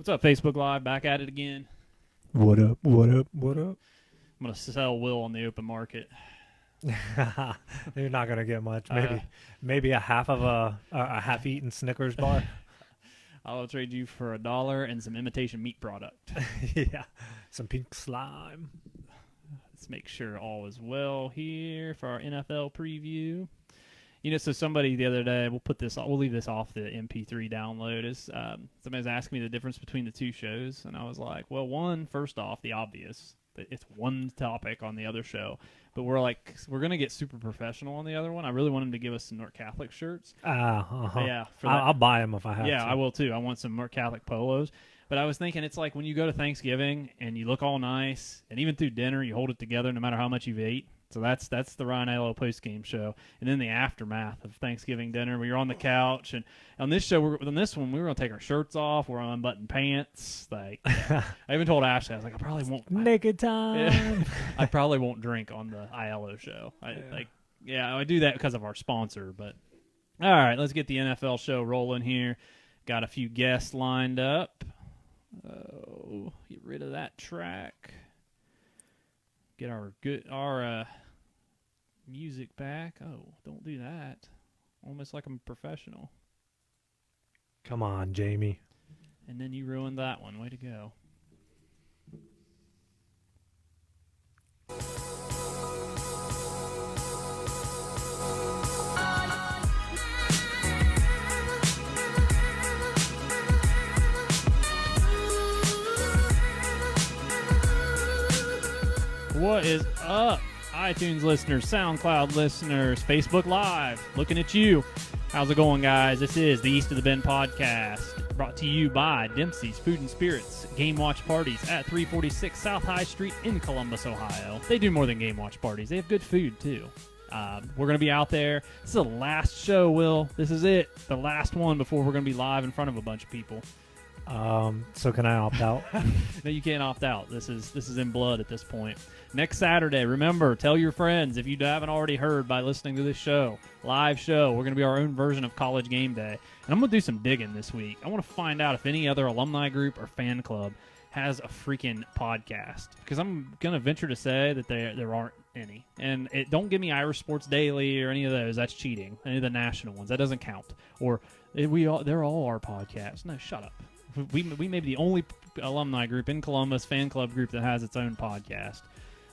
What's up, Facebook Live? Back at it again. What up? What up? What up? I'm going to sell Will on the open market. You're not gonna get much. Maybe a half of a half-eaten Snickers bar. I'll trade you for $1 and some imitation meat product. Yeah, some pink slime. Let's make sure all is well here for our NFL preview. You know, so somebody the other day, we'll leave this off the MP3 download. Somebody's asking me the difference between the two shows, and I was like, well, first off, the obvious. It's one topic on the other show, but we're going to get super professional on the other one. I really want him to give us some North Catholic shirts. Yeah, I'll buy them if I have to. Yeah, I will too. I want some North Catholic polos. But I was thinking it's like when you go to Thanksgiving and you look all nice, and even through dinner you hold it together no matter how much you've ate. So that's the Ryan Ilo post-game show. And then the aftermath of Thanksgiving dinner where you're on the couch. And on this show, we were going to take our shirts off. We're on unbuttoned pants. I even told Ashley, I was like, I probably won't. Naked time. I probably won't drink on the ILO show. I do that because of our sponsor. But all right, let's get the NFL show rolling here. Got a few guests lined up. Oh, get rid of that track. Get our music back. Oh, don't do that. Almost like I'm a professional. Come on, Jamie. And then you ruined that one. Way to go. What is up, iTunes listeners, SoundCloud listeners, Facebook Live, looking at you. How's it going, guys? This is the East of the Bend podcast, brought to you by Dempsey's Food and Spirits Game Watch Parties at 346 South High Street in Columbus, Ohio. They do more than game watch parties. They have good food, too. We're going to be out there. This is the last show, Will. This is it. The last one before we're going to be live in front of a bunch of people. So can I opt out? No, you can't opt out. This is in blood at this point. Next Saturday, remember, tell your friends if you haven't already heard by listening to this show. Live show. We're going to be our own version of College Game Day. And I'm going to do some digging this week. I want to find out if any other alumni group or fan club has a freaking podcast. Because I'm going to venture to say that there aren't any. And don't give me Irish Sports Daily or any of those. That's cheating. Any of the national ones. That doesn't count. Or they're all our podcasts. No, shut up. We may be the only alumni group in Columbus, fan club group that has its own podcast.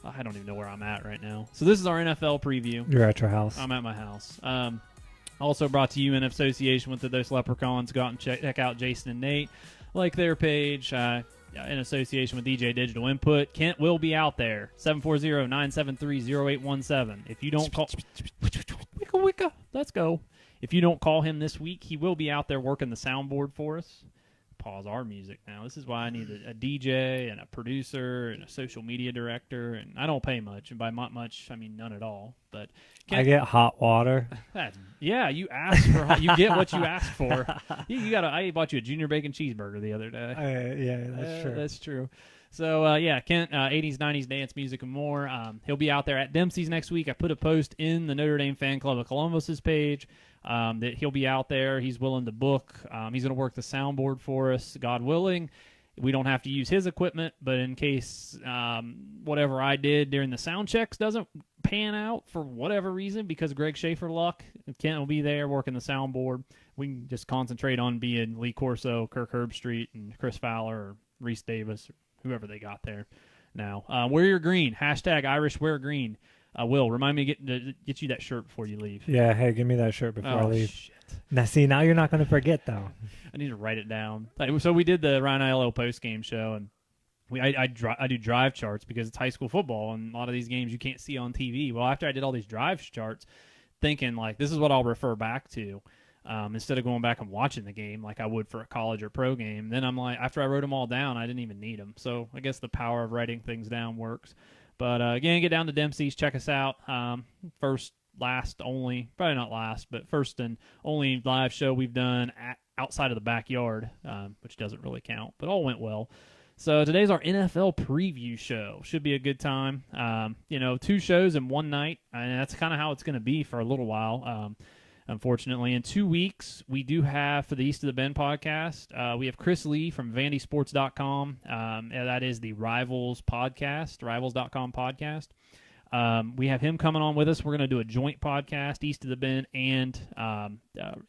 I don't even know where I'm at right now. So this is our NFL preview. You're at your house. I'm at my house. Also brought to you in association with the Those Leprechauns. Go out and check out Jason and Nate. Like their page. In association with DJ Digital Input. Kent will be out there. 740-973-0817. If you don't call... Wicca. Let's go. If you don't call him this week, he will be out there working the soundboard for us. Pause our music now. This is why I need a DJ and a producer and a social media director, and I don't pay much, and by much I mean none at all. But I get hot water. You ask for you get what you ask for. I bought you a junior bacon cheeseburger the other day. Yeah, that's true. That's true. So Kent, 80s, 90s dance music and more. He'll be out there at Dempsey's next week. I put a post in the Notre Dame Fan Club of Columbus's page. That he'll be out there. He's willing to book. He's going to work the soundboard for us, God willing. We don't have to use his equipment, but in case whatever I did during the sound checks doesn't pan out for whatever reason, because Greg Schaefer luck, Kent will be there working the soundboard. We can just concentrate on being Lee Corso, Kirk Herbstreit, and Chris Fowler, or Reese Davis, or whoever they got there now. Wear your green. Hashtag Irish wear green. Will, remind me to get you that shirt before you leave. Yeah, hey, give me that shirt before I leave. Shit. Now you're not going to forget, though. I need to write it down. So we did the Ryan ILO post-game show, and I do drive charts because it's high school football, and a lot of these games you can't see on TV. Well, after I did all these drive charts, thinking, this is what I'll refer back to instead of going back and watching the game like I would for a college or pro game. Then I'm like, after I wrote them all down, I didn't even need them. So I guess the power of writing things down works. But again, get down to Dempsey's, check us out. First, last, only, probably not last, but first and only live show we've done outside of the backyard, which doesn't really count, but all went well. So today's our NFL preview show. Should be a good time. 2 shows in one night, and that's kind of how it's going to be for a little while. unfortunately. In 2 weeks, we do have, for the East of the Bend podcast, we have Chris Lee from VandySports.com. And that is the Rivals podcast, Rivals.com podcast. We have him coming on with us. We're going to do a joint podcast, East of the Bend and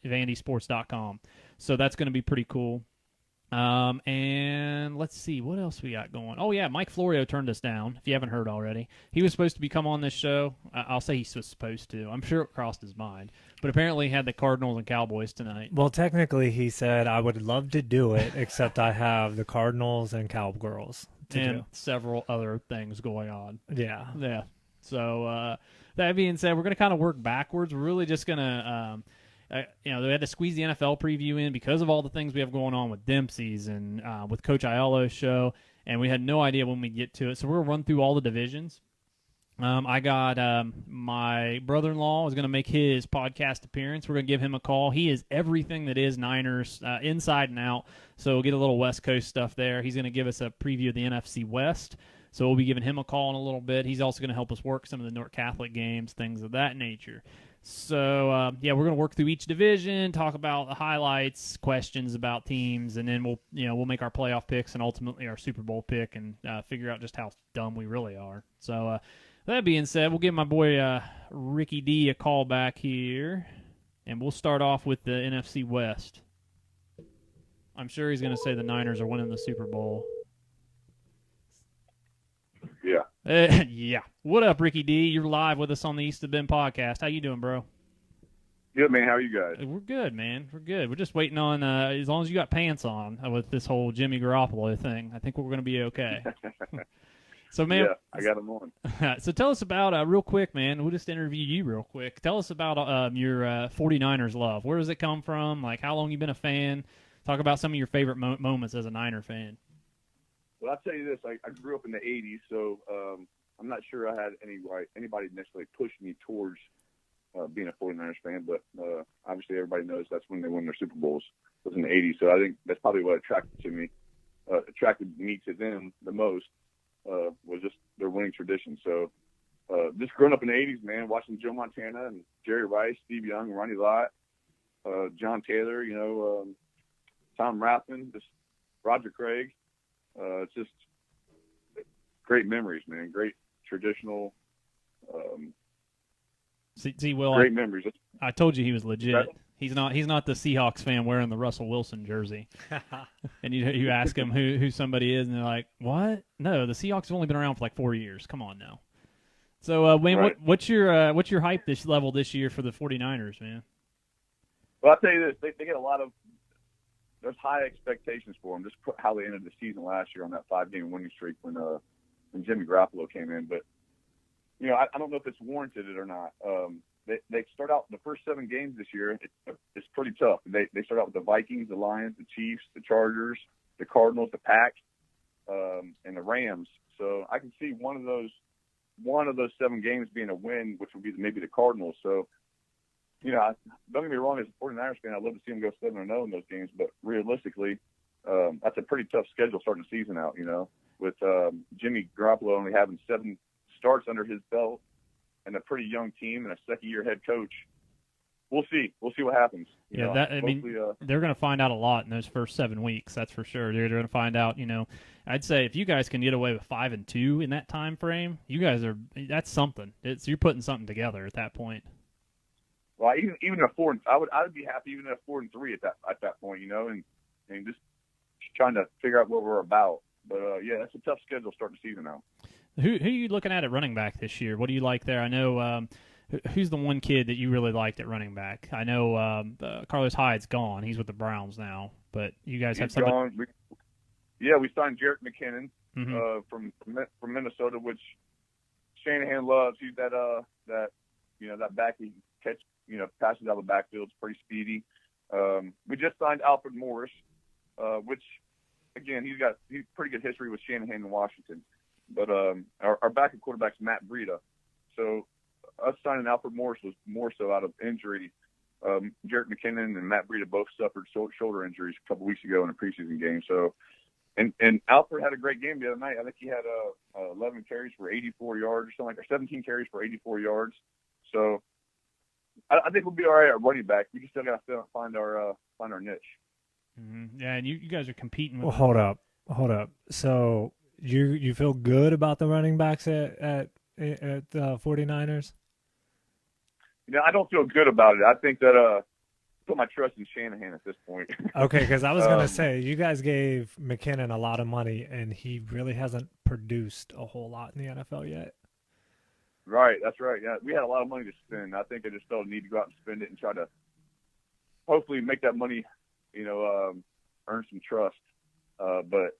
VandySports.com. So that's going to be pretty cool. And let's see, what else we got going? Oh, yeah, Mike Florio turned us down, if you haven't heard already. He was supposed to come on this show. I'll say he was supposed to. I'm sure it crossed his mind. But apparently he had the Cardinals and Cowboys tonight. Well, technically he said, I would love to do it, except I have the Cardinals and Cowgirls to and do. Several other things going on. Yeah. Yeah. So that being said, we're going to kind of work backwards. We're really just going to they had to squeeze the NFL preview in because of all the things we have going on with Dempsey's and with Coach Aiello's show, and we had no idea when we'd get to it. So we're going to run through all the divisions. I got my brother-in-law is going to make his podcast appearance. We're going to give him a call. He is everything that is Niners inside and out, so we'll get a little West Coast stuff there. He's going to give us a preview of the NFC West, so we'll be giving him a call in a little bit. He's also going to help us work some of the North Catholic games, things of that nature. So, we're going to work through each division, talk about the highlights, questions about teams, and then we'll make our playoff picks and ultimately our Super Bowl pick and figure out just how dumb we really are. So, that being said, we'll give my boy Ricky D a call back here, and we'll start off with the NFC West. I'm sure he's going to say the Niners are winning the Super Bowl. Yeah. Yeah. What up, Ricky D? You're live with us on the East of Bend podcast. How you doing, bro? Good, man. How are you guys? We're good, man. We're good. We're just waiting on, as long as you got pants on with this whole Jimmy Garoppolo thing, I think we're going to be okay. So, man. Yeah, I got them on. So tell us about, real quick, man, we'll just interview you real quick. Tell us about your 49ers love. Where does it come from? Like, how long you been a fan? Talk about some of your favorite moments as a Niner fan. Well, I'll tell you this. I grew up in the 80s, so I'm not sure I had anybody necessarily push me towards being a 49ers fan, but obviously everybody knows that's when they won their Super Bowls, was in the 80s. So I think that's probably what attracted me to them the most, was just their winning tradition. So just growing up in the 80s, man, watching Joe Montana and Jerry Rice, Steve Young, Ronnie Lott, John Taylor, Tom Rathman, just Roger Craig. It's just great memories, man. Great traditional, See, Will, great memories. I told you he was legit. Right. He's not the Seahawks fan wearing the Russell Wilson jersey. And you ask him who somebody is, and they're like, "What? No, the Seahawks have only been around for like 4 years. Come on now." So, Wayne, right. what's your hype this year for the 49ers, man? Well, I'll tell you this: they get a lot of. There's high expectations for them. Just how they ended the season last year on that 5-game winning streak when Jimmy Garoppolo came in. But I don't know if it's warranted it or not. They start out the first 7 games this year. It's pretty tough. They start out with the Vikings, the Lions, the Chiefs, the Chargers, the Cardinals, the Pack, and the Rams. So I can see one of those 7 games being a win, which would be maybe the Cardinals. So. Don't get me wrong, as a 49ers fan, I'd love to see them go 7-0 in those games, but realistically, that's a pretty tough schedule starting the season out, with Jimmy Garoppolo only having 7 starts under his belt and a pretty young team and a second-year head coach. We'll see. We'll see what happens. They're going to find out a lot in those first 7 weeks, that's for sure. They're going to find out, I'd say if you guys can get away with 5-2 in that time frame, that's something. You're putting something together at that point. Well, even a 4, I would be happy even at a 4-3 at that point, and just trying to figure out what we're about. But that's a tough schedule starting the season out. Who are you looking at running back this year? What do you like there? I know who's the one kid that you really liked at running back? I know Carlos Hyde's gone; he's with the Browns now. But you guys have somebody. We signed Jerick McKinnon from Minnesota, which Shanahan loves. He's that back he catch. Passes out of the backfield. It's pretty speedy. We just signed Alfred Morris, which, again, he's pretty good history with Shanahan in Washington. But our backup quarterback's Matt Breida. So us signing Alfred Morris was more so out of injury. Jerick McKinnon and Matt Breida both suffered shoulder injuries a couple weeks ago in a preseason game. So, and Alfred had a great game the other night. I think he had 11 carries for 84 yards or something like that, or 17 carries for 84 yards. So, I think we'll be all right at running back. We just still got to find our niche. Mm-hmm. Yeah, and you guys are competing with. Well, hold up. So you feel good about the running backs at the 49ers? I don't feel good about it. I think that put my trust in Shanahan at this point. Okay, because I was gonna say you guys gave McKinnon a lot of money, and he really hasn't produced a whole lot in the NFL yet. Right, that's right. Yeah, we had a lot of money to spend. I think I just felt a need to go out and spend it and try to hopefully make that money, earn some trust. But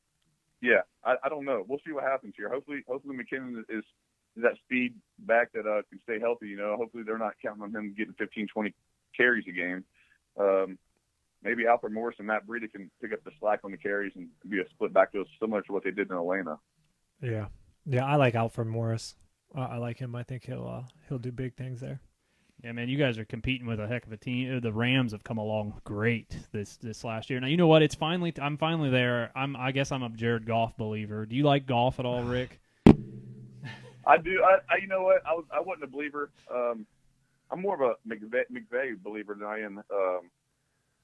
yeah, I don't know. We'll see what happens here. Hopefully McKinnon is that speed back that can stay healthy. Hopefully they're not counting on him getting 15, 20 carries a game. Maybe Alfred Morris and Matt Breida can pick up the slack on the carries and be a split backfield similar to what they did in Atlanta. Yeah, I like Alfred Morris. I like him. I think he'll do big things there. Yeah, man, you guys are competing with a heck of a team. The Rams have come along great this last year. Now, you know what? I'm finally there. I guess I'm a Jared Goff believer. Do you like Goff at all, Rick? I do. You know what? I wasn't a believer. I'm more of a McVay believer than I am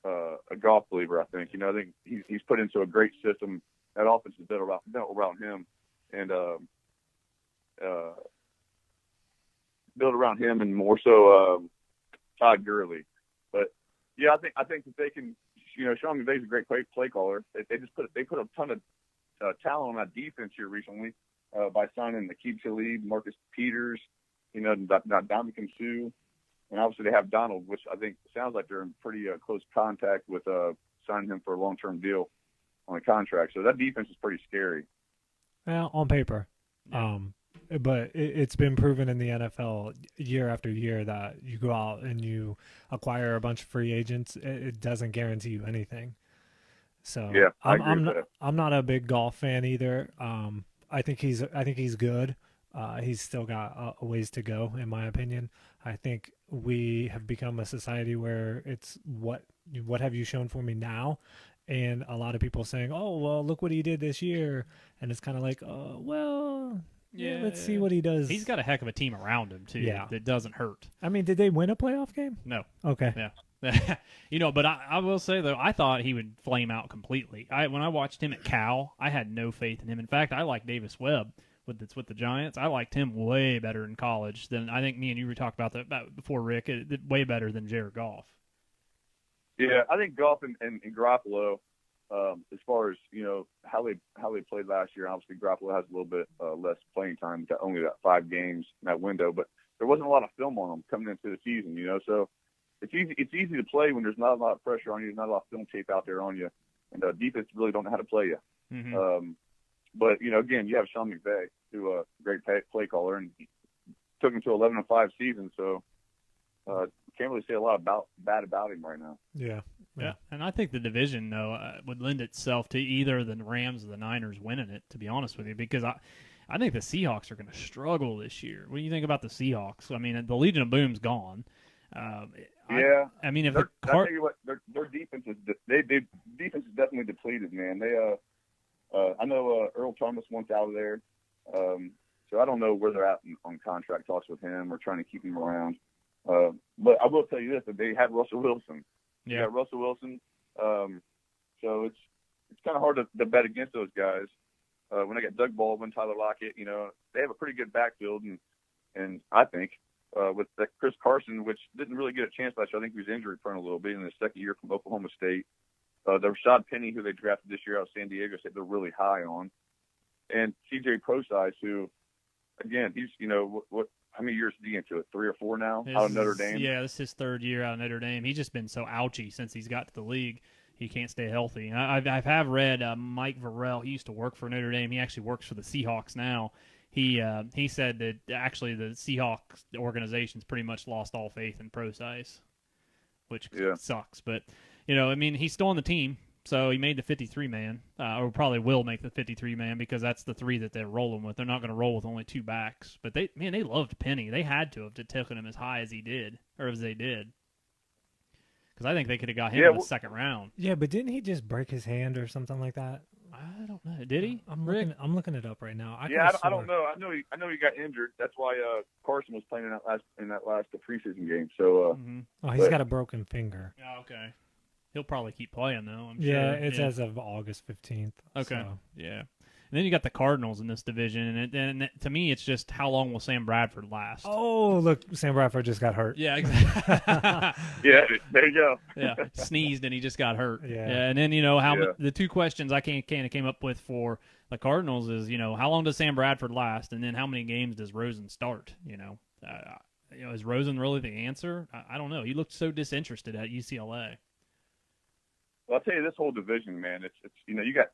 a Goff believer. I think. I think he's put into a great system. That offense is built around him, and built around him, and more so Todd Gurley. But yeah, I think that they can. Sean McVay's a great play caller. They put a ton of talent on that defense here recently by signing Aqib Talib, Marcus Peters, Dominican Sue. And obviously they have Donald, which I think sounds like they're in pretty close contact with signing him for a long-term deal on a contract. So that defense is pretty scary. Well, on paper. Yeah. But it's been proven in the NFL year after year that you go out and you acquire a bunch of free agents, it doesn't guarantee you anything. So yeah, I'm not a big Goff fan either. I think he's good. He's still got a ways to go, in my opinion. I think we have become a society where it's what have you shown for me now? And a lot of people saying, oh, well, look what he did this year. And it's kind of like, oh, well, yeah, let's see what he does. He's got a heck of a team around him, too, that doesn't hurt. I mean, did they win a playoff game? No. Okay. Yeah. But I will say, though, I thought he would flame out completely. When I watched him at Cal, I had no faith in him. In fact, I like Davis Webb with the Giants. I liked him way better in college than I think me and you were talking about before, Rick. Way better than Jared Goff. Yeah, I think Goff and Garoppolo, as far as how they played last year. Obviously, Garoppolo has a little bit less playing time, only got 5 games in that window, but there wasn't a lot of film on him coming into the season. So it's easy to play when there's not a lot of pressure on you, there's not a lot of film tape out there on you, and defense really don't know how to play you. Mm-hmm. But again, you have Sean McVay, who a great play caller, and he took him to 11-5 season. So can't really say a lot bad about him right now. Yeah. And I think the division, though, would lend itself to either the Rams or the Niners winning it, to be honest with you, because I think the Seahawks are going to struggle this year. What do you think about the Seahawks? I mean, the Legion of Boom's gone. I mean, if I tell you what, their defense is defense is definitely depleted, man. They I know Earl Thomas wants out of there, so I don't know where they're at on contract talks with him or trying to keep him around. But I will tell you this: that they had Russell Wilson. Yeah, got Russell Wilson. So it's kind of hard to bet against those guys. When I got Doug Baldwin, Tyler Lockett, they have a pretty good backfield, and I think with Chris Carson, which didn't really get a chance last year. I think he was injury prone a little bit in his second year from Oklahoma State. The Rashad Penny, who they drafted this year out of San Diego, said they're really high on, and CJ Prosise, who, again, he's what how many years did he get into it? 3 or 4 now out of Notre Dame. Yeah, this is his 3rd year out of Notre Dame. He's just been so ouchy since he's got to the league. He can't stay healthy. And I have read Mike Varell. He used to work for Notre Dame. He actually works for the Seahawks now. He said that actually the Seahawks organization's pretty much lost all faith in Prosise, which sucks. But I mean, he's still on the team, so he made the 53-man, or probably will make the 53-man because that's the 3 that they're rolling with. They're not going to roll with only 2 backs. But they loved Penny. They had to have taken him as high as he did, or as they did. Because I think they could have got him in the second round. Yeah, but didn't he just break his hand or something like that? I don't know. Did he? I'm Rick? looking it up right now. I don't know. I know he got injured. That's why Carson was playing in that last preseason game. So he's got a broken finger. Oh, okay. He'll probably keep playing though. I'm Yeah, sure. it's as of August 15th. Okay. So. Yeah. And then you got the Cardinals in this division, and to me, it's just how long will Sam Bradford last? Oh, look, Sam Bradford just got hurt. Yeah, exactly. yeah, there you go. Yeah, sneezed and he just got hurt. Yeah. And then the two questions I kind of came up with for the Cardinals is how long does Sam Bradford last, and then how many games does Rosen start? Is Rosen really the answer? I don't know. He looked so disinterested at UCLA. Well, I'll tell you, this whole division, man. It's you got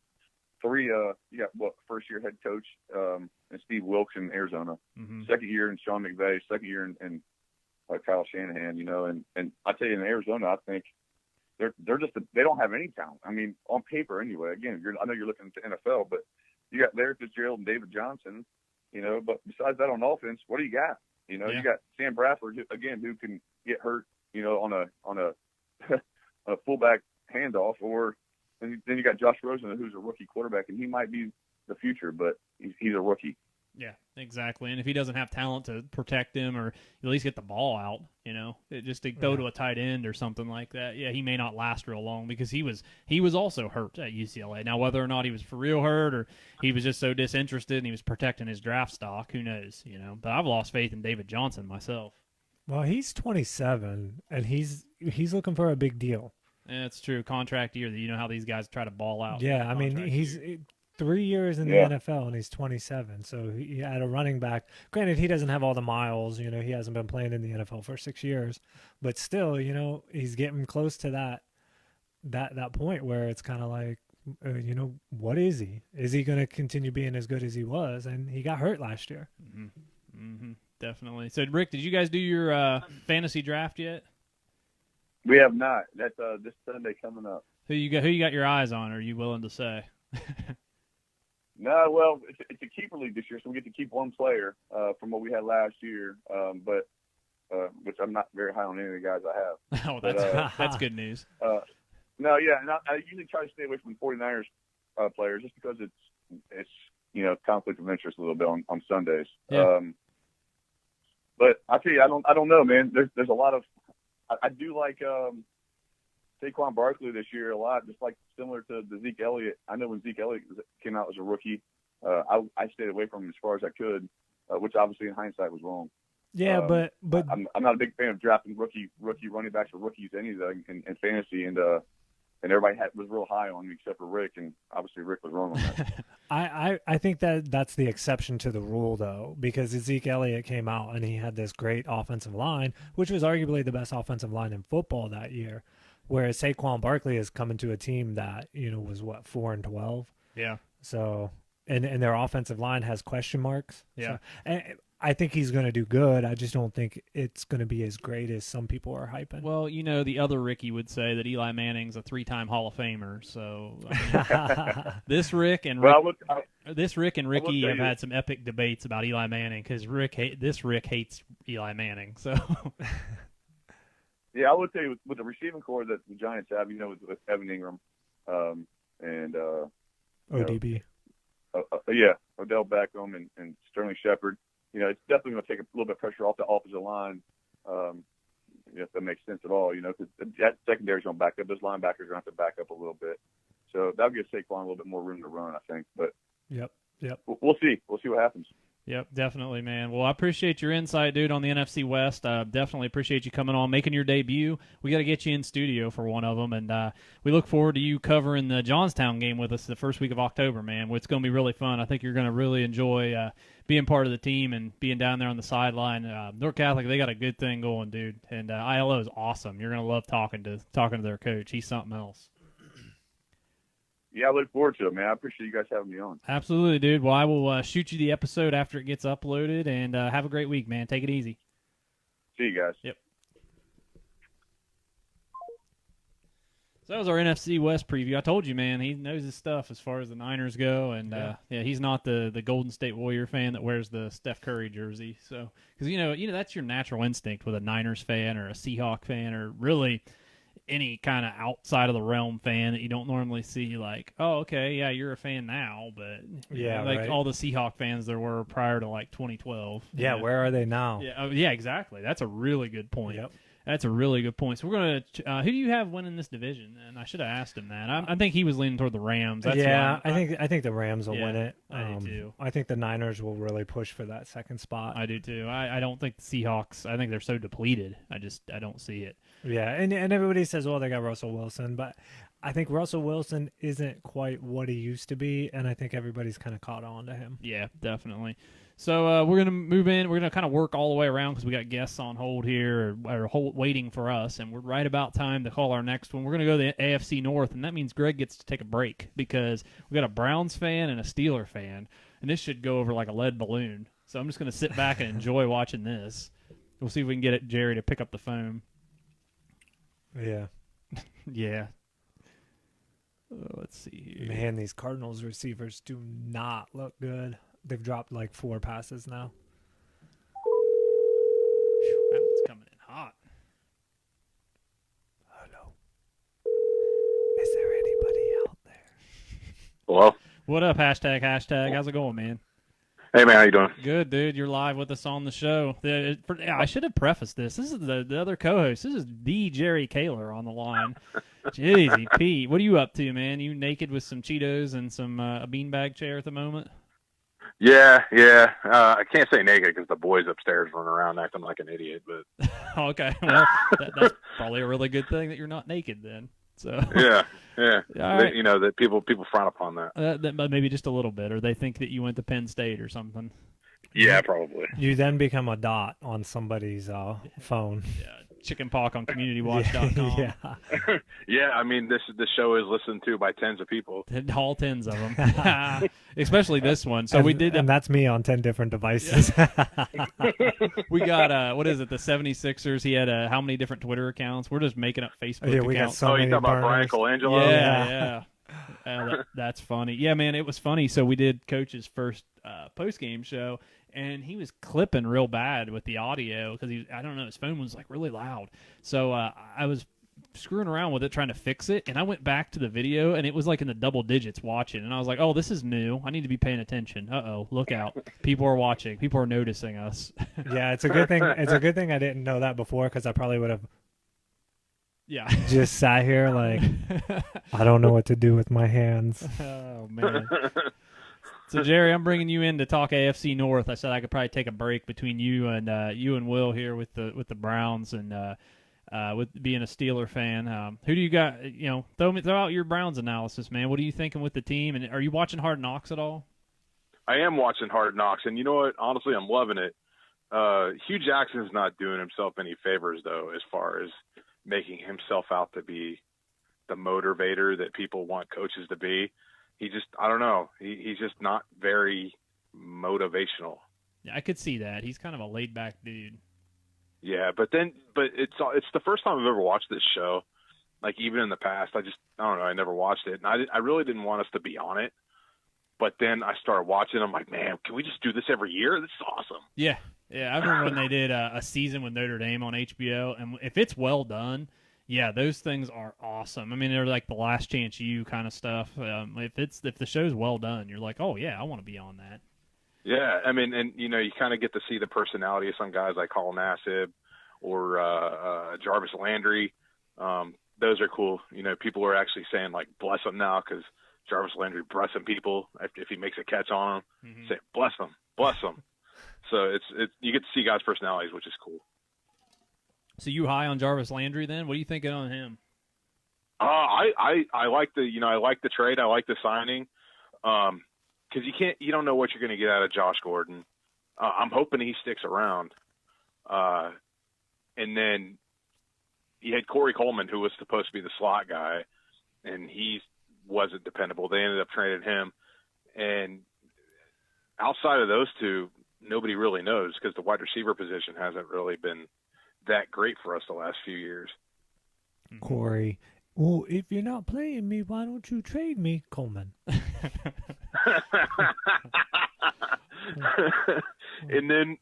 three. You got first year head coach and Steve Wilkes in Arizona, second year in Sean McVay, second year in Kyle Shanahan. And I tell you, in Arizona, I think they're just they don't have any talent. I mean, on paper anyway. Again, I know you're looking at the NFL, but you got Larry Fitzgerald and David Johnson. But besides that, on offense, what do you got? You got Sam Bradford again, who can get hurt. On a a fullback handoff, or then you got Josh Rosen, who's a rookie quarterback, and he might be the future, but he's a rookie. Yeah, exactly. And if he doesn't have talent to protect him, or at least get the ball out, just to go to a tight end or something like that, he may not last real long, because he was also hurt at UCLA. Now, whether or not he was for real hurt or he was just so disinterested and he was protecting his draft stock, who knows? But I've lost faith in David Johnson myself. Well, he's 27 and he's looking for a big deal. Yeah, it's true. Contract year. You know how these guys try to ball out. Yeah, I mean, he's 3 years in the NFL and he's 27. So he had a running back. Granted, he doesn't have all the miles. He hasn't been playing in the NFL for 6 years, but still, he's getting close to that point where it's kind of like, what is he? Is he going to continue being as good as he was? And he got hurt last year. Definitely. So, Rick, did you guys do your fantasy draft yet? We have not. That's this Sunday coming up. Who you got your eyes on? Are you willing to say? No, well, it's a keeper league this year, so we get to keep one player from what we had last year. But which I'm not very high on any of the guys I have. Oh, that's good news. No, yeah, and I usually try to stay away from 49ers players just because it's conflict of interest a little bit on Sundays. Yeah. But I tell you, I don't know, man. There's a lot of I do like Saquon Barkley this year a lot, just like similar to the Zeke Elliott. I know when Zeke Elliott came out as a rookie, I stayed away from him as far as I could, which obviously in hindsight was wrong. Yeah, but I'm not a big fan of drafting rookie running backs or rookies anything in fantasy, and everybody was real high on me except for Rick, and obviously Rick was wrong on that. I think that's the exception to the rule, though, because Zeke Elliott came out and he had this great offensive line, which was arguably the best offensive line in football that year, whereas Saquon Barkley is coming to a team that was 4-12. Yeah. So and their offensive line has question marks. Yeah. So, and I think he's going to do good. I just don't think it's going to be as great as some people are hyping. Well, the other Ricky would say that Eli Manning's a 3-time Hall of Famer. So this Rick and Ricky have had some epic debates about Eli Manning, because Rick hates Eli Manning. So yeah, I would say with the receiving core that the Giants have, with Evan Ingram and ODB. Odell Beckham and Sterling Shepard. It's definitely going to take a little bit of pressure off the offensive line, if that makes sense at all, because that secondary's going to back up. Those linebackers are going to have to back up a little bit. So that'll give Saquon a little bit more room to run, I think. But Yep. We'll see. We'll see what happens. Yep, definitely, man. Well, I appreciate your insight, dude, on the NFC West. Definitely appreciate you coming on, making your debut. We got to get you in studio for one of them, and we look forward to you covering the Johnstown game with us the first week of October, man. It's going to be really fun. I think you're going to really enjoy being part of the team and being down there on the sideline. North Catholic, they got a good thing going, dude, and ILO is awesome. You're going to love talking to their coach. He's something else. Yeah, I look forward to it, man. I appreciate you guys having me on. Absolutely, dude. Well, I will shoot you the episode after it gets uploaded, and have a great week, man. Take it easy. See you guys. Yep. So that was our NFC West preview. I told you, man, he knows his stuff as far as the Niners go, and he's not the Golden State Warrior fan that wears the Steph Curry jersey. So, because you know that's your natural instinct with a Niners fan or a Seahawk fan, or really, any kind of outside of the realm fan that you don't normally see. Like, oh, okay, yeah, you're a fan now, but Yeah, like right. all the Seahawk fans there were prior to like 2012. Yeah, where are they now? Yeah, yeah, exactly. That's a really good point. Yep. That's a really good point. So we're gonna. Who do you have winning this division? And I should have asked him that. I think he was leaning toward the Rams. That's yeah, why I think the Rams will Yeah, win it. I do too. I think the Niners will really push for that second spot. I do too. I don't think the Seahawks. I think they're so depleted. I don't see it. Yeah, and everybody says, well, they got Russell Wilson, but I think Russell Wilson isn't quite what he used to be, and I think everybody's kind of caught on to him. Yeah, definitely. So we're gonna move in. We're gonna kind of work all the way around because we got guests on hold here or waiting for us, and we're right about time to call our next one. We're gonna go to the AFC North, and that means Greg gets to take a break because we got a Browns fan and a Steeler fan, and this should go over like a lead balloon. So I'm just gonna sit back and enjoy watching this. We'll see if we can get Jerry to pick up the phone. Yeah. Yeah. Let's see here. Man, these Cardinals receivers do not look good. They've dropped like 4 passes now. That one's coming in hot. Hello. Is there anybody out there? Hello? What up, hashtag? How's it going, man? Hey, man, how you doing? Good, dude. You're live with us on the show. I should have prefaced this. This is the other co-host. This is the Jerry Caylor on the line. Jeezy Pete. What are you up to, man? You naked with some Cheetos and some a beanbag chair at the moment? Yeah. I can't say naked because the boys upstairs running around acting like an idiot, but... Okay. Well, that's probably a really good thing that you're not naked then. So Yeah. All right. You know, that people frown upon that. That maybe just a little bit, or they think that you went to Penn State or something. Yeah, probably. You then become a dot on somebody's phone. Yeah. Chicken pox on CommunityWatch.com. Yeah. Yeah, I mean, this show is listened to by tens of people. All tens of them. Especially this one. So we did... And that's me on 10 different devices. We got, what is it, the 76ers? He had how many different Twitter accounts? We're just making up Facebook Yeah, we got accounts. so You many talking about Brian burners. Colangelo? Yeah. That's funny. Yeah, man, it was funny. So we did Coach's first post-game show, and he was clipping real bad with the audio because I don't know, his phone was like really loud. So I was screwing around with it trying to fix it, and I went back to the video, and it was like in the double digits watching, and I was like, oh, this is new. I need to be paying attention. Uh-oh, look out. People are watching. People are noticing us. Yeah, it's a good thing. It's a good thing I didn't know that before because I probably would have Yeah. just sat here like, I don't know what to do with my hands. Oh, man. So, Jerry, I'm bringing you in to talk AFC North. I said I could probably take a break between you and Will here with the Browns and with being a Steeler fan. Who do you got? You know, throw out your Browns analysis, man. What are you thinking with the team? And are you watching Hard Knocks at all? I am watching Hard Knocks, and you know what? Honestly, I'm loving it. Hugh Jackson's not doing himself any favors, though, as far as making himself out to be the motivator that people want coaches to be. He just, I don't know. He's just not very motivational. Yeah, I could see that. He's kind of a laid-back dude. Yeah, but it's the first time I've ever watched this show. Like, even in the past, I don't know. I never watched it, and I really didn't want us to be on it. But then I started watching. I'm like, man, can we just do this every year? This is awesome. Yeah. I remember when they did a season with Notre Dame on HBO, and if it's well done, yeah, those things are awesome. I mean, they're like the Last Chance U kind of stuff. If the show's well done, you're like, oh yeah, I want to be on that. Yeah, I mean, and you know, you kind of get to see the personality of some guys like Colin Nassib or Jarvis Landry. Those are cool. You know, people are actually saying like bless him now because Jarvis Landry blessing people if he makes a catch on them. Mm-hmm. Say bless him. So it's you get to see guys' personalities, which is cool. So you high on Jarvis Landry then? What are you thinking on him? I like the trade. I like the signing. Because you don't know what you're going to get out of Josh Gordon. I'm hoping he sticks around. And then you had Corey Coleman, who was supposed to be the slot guy, and he wasn't dependable. They ended up trading him. And outside of those two, nobody really knows because the wide receiver position hasn't really been that great for us the last few years. Corey, well, if you're not playing me, why don't you trade me, Coleman? And then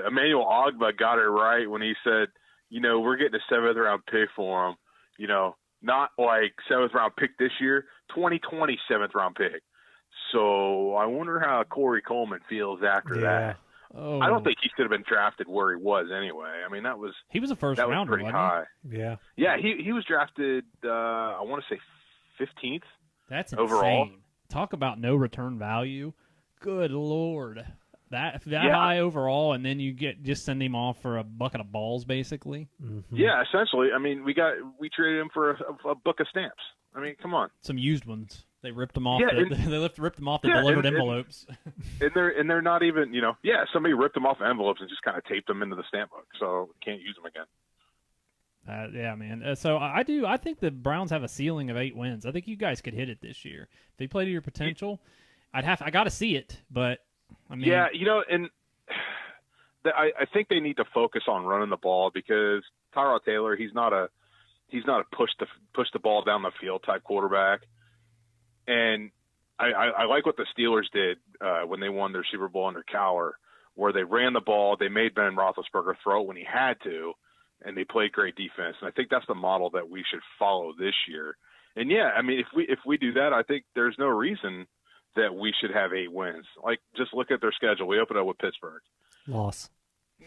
Emmanuel Ogba got it right when he said, you know, we're getting a 7th round pick for him. You know, not like 7th round pick this year, 2020 7th round pick. So I wonder how Corey Coleman feels after that. Oh. I don't think he should have been drafted where he was anyway. I mean, he was a first rounder, pretty high. Yeah. Yeah, he was drafted. I want to say 15th. That's overall. Insane. Talk about no return value. Good Lord. That high overall, and then you just send him off for a bucket of balls, basically. Mm-hmm. Yeah, essentially. I mean, we traded him for a book of stamps. I mean, come on. Some used ones. They ripped them off. Yeah, they ripped them off the delivered envelopes. And they're not even, you know. Yeah, somebody ripped them off envelopes and just kind of taped them into the stamp book, so can't use them again. Yeah, man. So I think the Browns have a ceiling of 8 wins. I think you guys could hit it this year if they play to your potential. I got to see it, but I mean, yeah, you know, and I think they need to focus on running the ball because Tyrod Taylor, he's not a push the ball down the field type quarterback. And I like what the Steelers did when they won their Super Bowl under Cowher, where they ran the ball, they made Ben Roethlisberger throw it when he had to, and they played great defense. And I think that's the model that we should follow this year. And yeah, I mean, if we do that, I think there's no reason that we should have 8 wins. Like, just look at their schedule. We open up with Pittsburgh. Loss.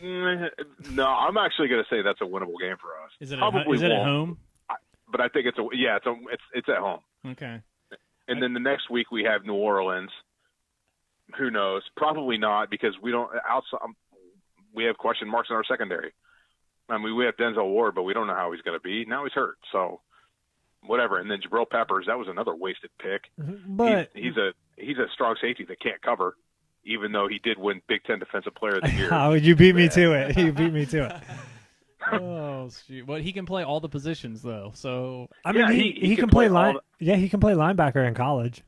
No, I'm actually going to say that's a winnable game for us. Is it Probably at home? But I think it's at home. Okay. And then the next week we have New Orleans. Who knows? Probably not because we don't we have question marks in our secondary. I mean, we have Denzel Ward, but we don't know how he's going to be. Now he's hurt, so whatever. And then Jabril Peppers, that was another wasted pick. But he's a strong safety that can't cover, even though he did win Big Ten Defensive Player of the Year. Oh, you beat me to it. You beat me to it. Oh, shoot. Well, he can play all the positions though. So I mean, he can play he can play linebacker in college.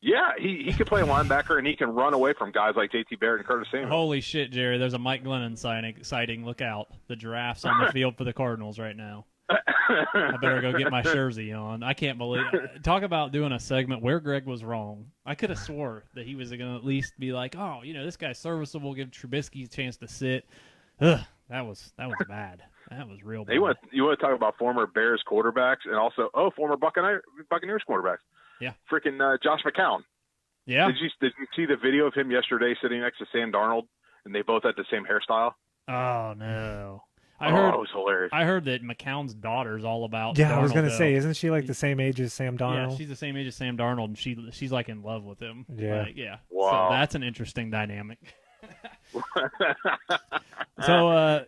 Yeah, he can play linebacker and he can run away from guys like J.T. Barrett and Curtis Samuel. Holy shit, Jerry! There's a Mike Glennon sighting. Look out! The giraffe's on the field for the Cardinals right now. I better go get my jersey on. I can't believe. Talk about doing a segment where Gregg was wrong. I could have swore that he was going to at least be like, oh, you know, this guy's serviceable. Give Trubisky a chance to sit. Ugh, that was bad. That was real bad. You want to talk about former Bears quarterbacks and also former Buccaneers quarterbacks? Yeah, freaking Josh McCown. Yeah. Did you see the video of him yesterday sitting next to Sam Darnold, and they both had the same hairstyle? Oh no. It was hilarious. I heard that McCown's daughter's all about. Yeah, Darnold, I was gonna though. say, isn't she like the same age as Sam Darnold? Yeah, she's the same age as Sam Darnold, and she's like in love with him. Yeah, yeah. Wow. So that's an interesting dynamic. So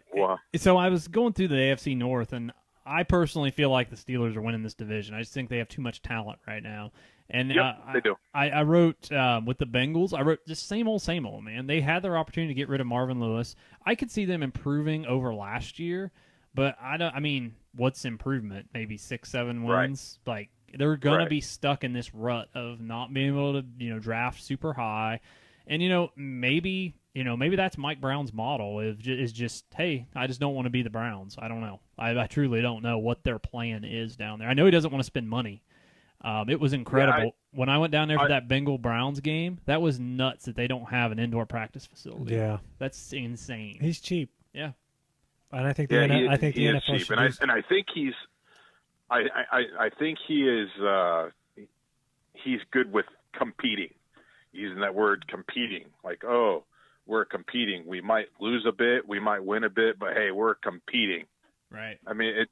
I was going through the AFC North, and I personally feel like the Steelers are winning this division. I just think they have too much talent right now. And they do. I wrote with the Bengals, I wrote just same old, man. They had their opportunity to get rid of Marvin Lewis. I could see them improving over last year, but I mean, what's improvement? Maybe 6-7 wins? Right. Like, they're going to be stuck in this rut of not being able to, draft super high. And, maybe that's Mike Brown's model is just, hey, I just don't want to be the Browns. I don't know. I truly don't know what their plan is down there. I know he doesn't want to spend money. It was incredible. When I went down there for that Bengal-Browns game, that was nuts that they don't have an indoor practice facility. Yeah. That's insane. He's cheap. Yeah. And I think the NFL cheap. should I think he's I think he is he's good with competing. Using that word competing. Like, oh, we're competing. We might lose a bit, we might win a bit, but hey, we're competing. Right. I mean,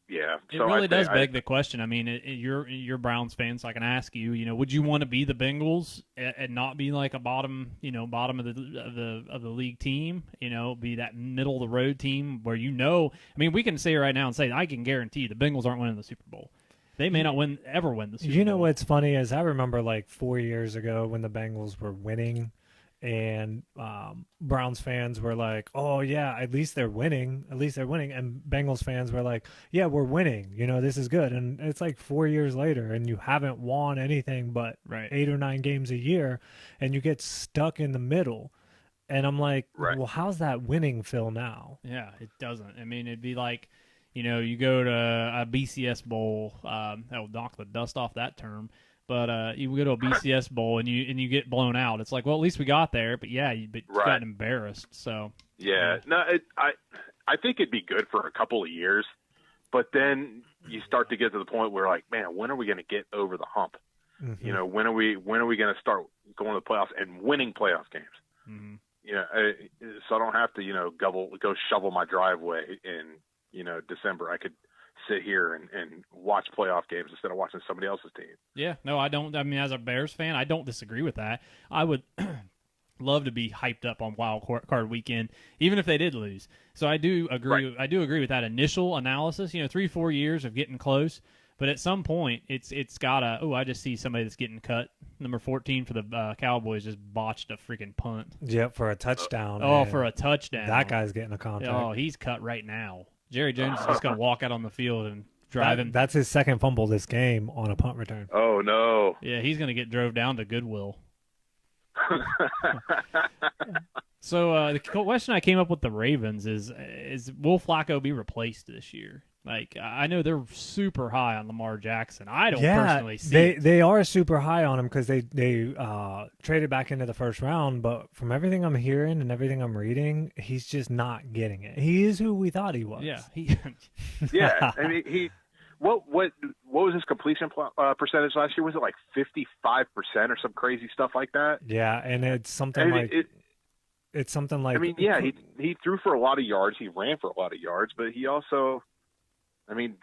yeah. It really does beg the question. I mean, you're Browns fans, so I can ask you. Would you want to be the Bengals and not be like a bottom of the league team? Be that middle of the road team where I mean, we can say right now and say I can guarantee the Bengals aren't winning the Super Bowl. They may not ever win the Super Bowl. You know what's funny is I remember like 4 years ago when the Bengals were winning. And Browns fans were like, oh, yeah, at least they're winning. And Bengals fans were like, yeah, we're winning. This is good. And it's like 4 years later, and you haven't won anything but 8 or 9 games a year, and you get stuck in the middle. And I'm like, well, how's that winning feel now? Yeah, it doesn't. I mean, it'd be like, you go to a BCS bowl. That'll knock the dust off that term. But you go to a BCS bowl and you get blown out. It's like, well, at least we got there. But yeah, you got embarrassed. So yeah, no, I think it'd be good for a couple of years But then you start to get to the point where, like, man, when are we going to get over the hump? Mm-hmm. You know, when are we going to start going to the playoffs and winning playoff games? Mm-hmm. You know, so I don't have to, you know, go shovel my driveway in, you know, December. I could sit here and watch playoff games instead of watching somebody else's team. Yeah, no, I don't. I mean, as a Bears fan, I don't disagree with that. I would love to be hyped up on Wild Card Weekend, even if they did lose. So I do agree. Right. I do agree with that initial analysis. You know, 3-4 years of getting close, but at some point, it's gotta. Oh, I just see somebody that's getting cut. Number 14 for the Cowboys just botched a freaking punt. Yep, for a touchdown. Oh, for a touchdown. That guy's getting a contract. Oh, he's cut right now. Jerry Jones is just gonna walk out on the field and drive him. That's his second fumble this game on a punt return. Oh no! Yeah, he's gonna get drove down to Goodwill. So the question I came up with the Ravens is will Flacco be replaced this year? Like, I know they're super high on Lamar Jackson. I don't personally see it. They are super high on him because they traded back into the first round. But from everything I'm hearing and everything I'm reading, he's just not getting it. He is who we thought he was. Yeah, Yeah, I mean, what was his completion percentage last year? Was it like 55% or some crazy stuff like that? Yeah, and it's something it's something like. I mean, yeah, he threw for a lot of yards. He ran for a lot of yards, but he also, I mean,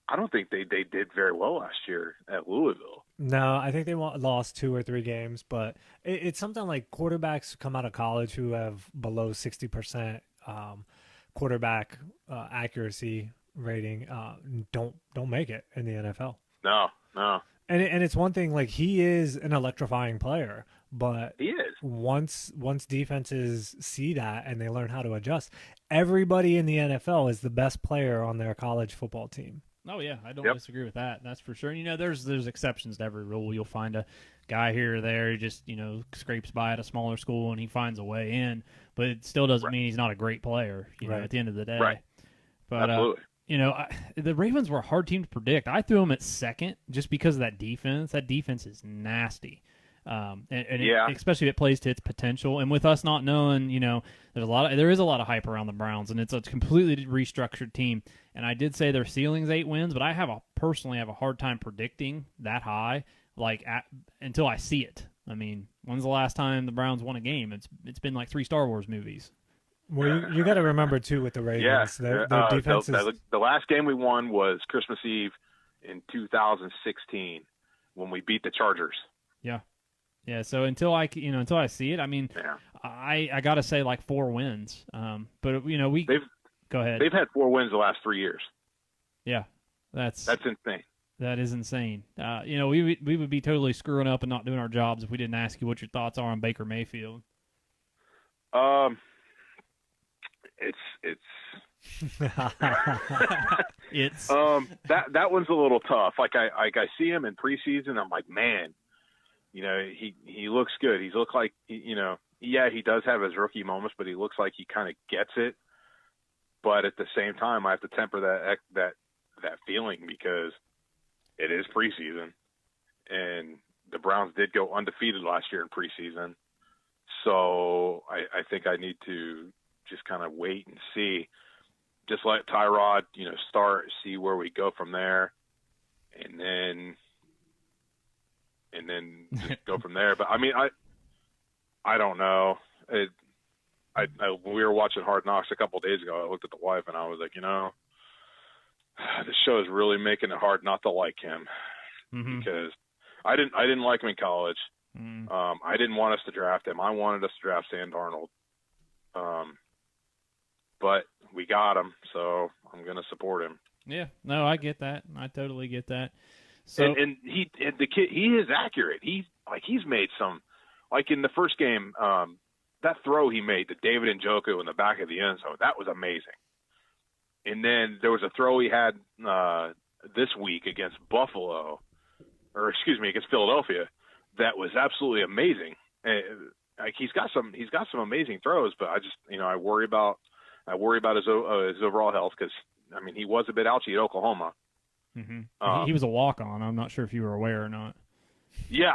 I don't think they did very well last year at Louisville. No, I think they lost 2 or 3 games, but it's something like quarterbacks come out of college who have below 60% quarterback accuracy rating don't make it in the NFL. No. And it's one thing, like, he is an electrifying player, but he is. Once defenses see that and they learn how to adjust, everybody in the NFL is the best player on their college football team. Oh yeah, I don't disagree with that. That's for sure. You know, there's exceptions to every rule. You'll find a guy here or there who just, you know, scrapes by at a smaller school and he finds a way in, but it still doesn't mean he's not a great player. You know, at the end of the day. Right. But absolutely. You know, the Ravens were a hard team to predict. I threw them at second just because of that defense. That defense is nasty. Especially if it plays to its potential. And with us not knowing, you know, there is a lot of hype around the Browns, and it's a completely restructured team. And I did say their ceiling's 8 wins, but I personally have a hard time predicting that high, until I see it. I mean, when's the last time the Browns won a game? It's been like 3 Star Wars movies. Well, you got to remember too with the Ravens, their defense is... The last game we won was Christmas Eve in 2016 when we beat the Chargers. Yeah. So until I see it, I mean, I got to say like 4 wins. But you know, go ahead. They've had 4 wins the last 3 years. Yeah, that's insane. That is insane. You know, we would be totally screwing up and not doing our jobs if we didn't ask you what your thoughts are on Baker Mayfield. It's that one's a little tough. Like I see him in preseason, I'm like, man, you know, he looks good. He looks like, you know, yeah, he does have his rookie moments, but he looks like he kind of gets it. But at the same time, I have to temper that feeling because it is preseason, and the Browns did go undefeated last year in preseason. So I think I need to just kind of wait and see. Just let Tyrod, you know, start, see where we go from there, and then just go from there. But I mean, I don't know. We were watching Hard Knocks a couple of days ago. I looked at the wife and I was like, you know, this show is really making it hard not to like him because I didn't like him in college. I didn't want us to draft him. I wanted us to draft Sam Darnold. But we got him, so I'm going to support him. Yeah, no, I get that. I totally get that. So the kid, he is accurate. He's made some, like in the first game, that throw he made to David Njoku in the back of the end zone, that was amazing. And then there was a throw he had this week against against Philadelphia, that was absolutely amazing. Like he's got some amazing throws, but I just, you know, I worry about his overall health because, I mean, he was a bit ouchy at Oklahoma. He was a walk-on. I'm not sure if you were aware or not. Yeah,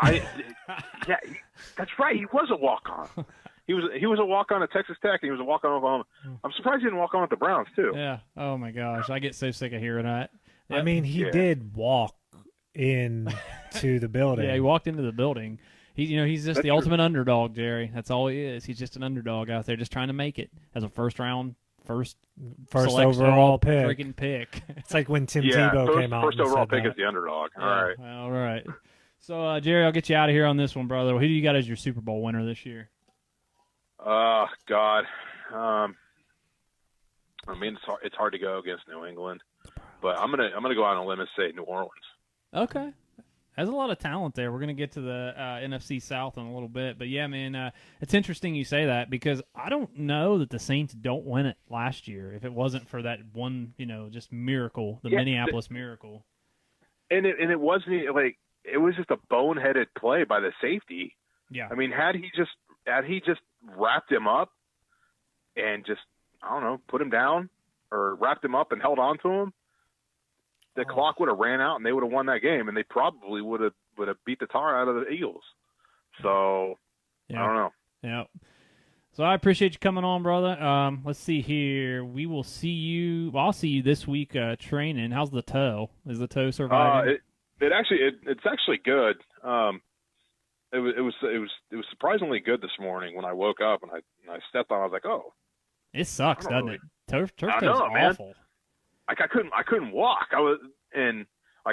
that's right. He was a walk-on. He was a walk-on at Texas Tech, and he was a walk-on at Oklahoma. I'm surprised he didn't walk on at the Browns too. Yeah. Oh my gosh, I get so sick of hearing that. I mean, he did walk in to the building. Yeah, he walked into the building. He's just the ultimate underdog, Jerry. That's all he is. He's just an underdog out there, just trying to make it as a first overall pick. Freaking pick. It's like when Tim Tebow came out. First and overall said pick that. is the underdog. All right. So, Jerry, I'll get you out of here on this one, brother. Who do you got as your Super Bowl winner this year? God. I mean, it's hard to go against New England, but I'm gonna go out on a limb and say New Orleans. Okay. There's a lot of talent there. We're going to get to the NFC South in a little bit. But, yeah, man, it's interesting you say that because I don't know that the Saints don't win it last year if it wasn't for that one, just miracle, the Minneapolis miracle. And it wasn't like it was just a boneheaded play by the safety. Yeah. I mean, had he just wrapped him up and just, I don't know, put him down or wrapped him up and held on to him, the clock would have ran out and they would have won that game, and they probably would have beat the tar out of the Eagles. So I don't know. Yeah. So I appreciate you coming on, brother. Let's see here. We will see you. Well, I'll see you this week training. How's the toe? Is the toe surviving? It's actually good. It was surprisingly good this morning when I woke up and I stepped on it. I was like, oh, it sucks, doesn't it? Turf toe's awful. Man. Like I couldn't walk. I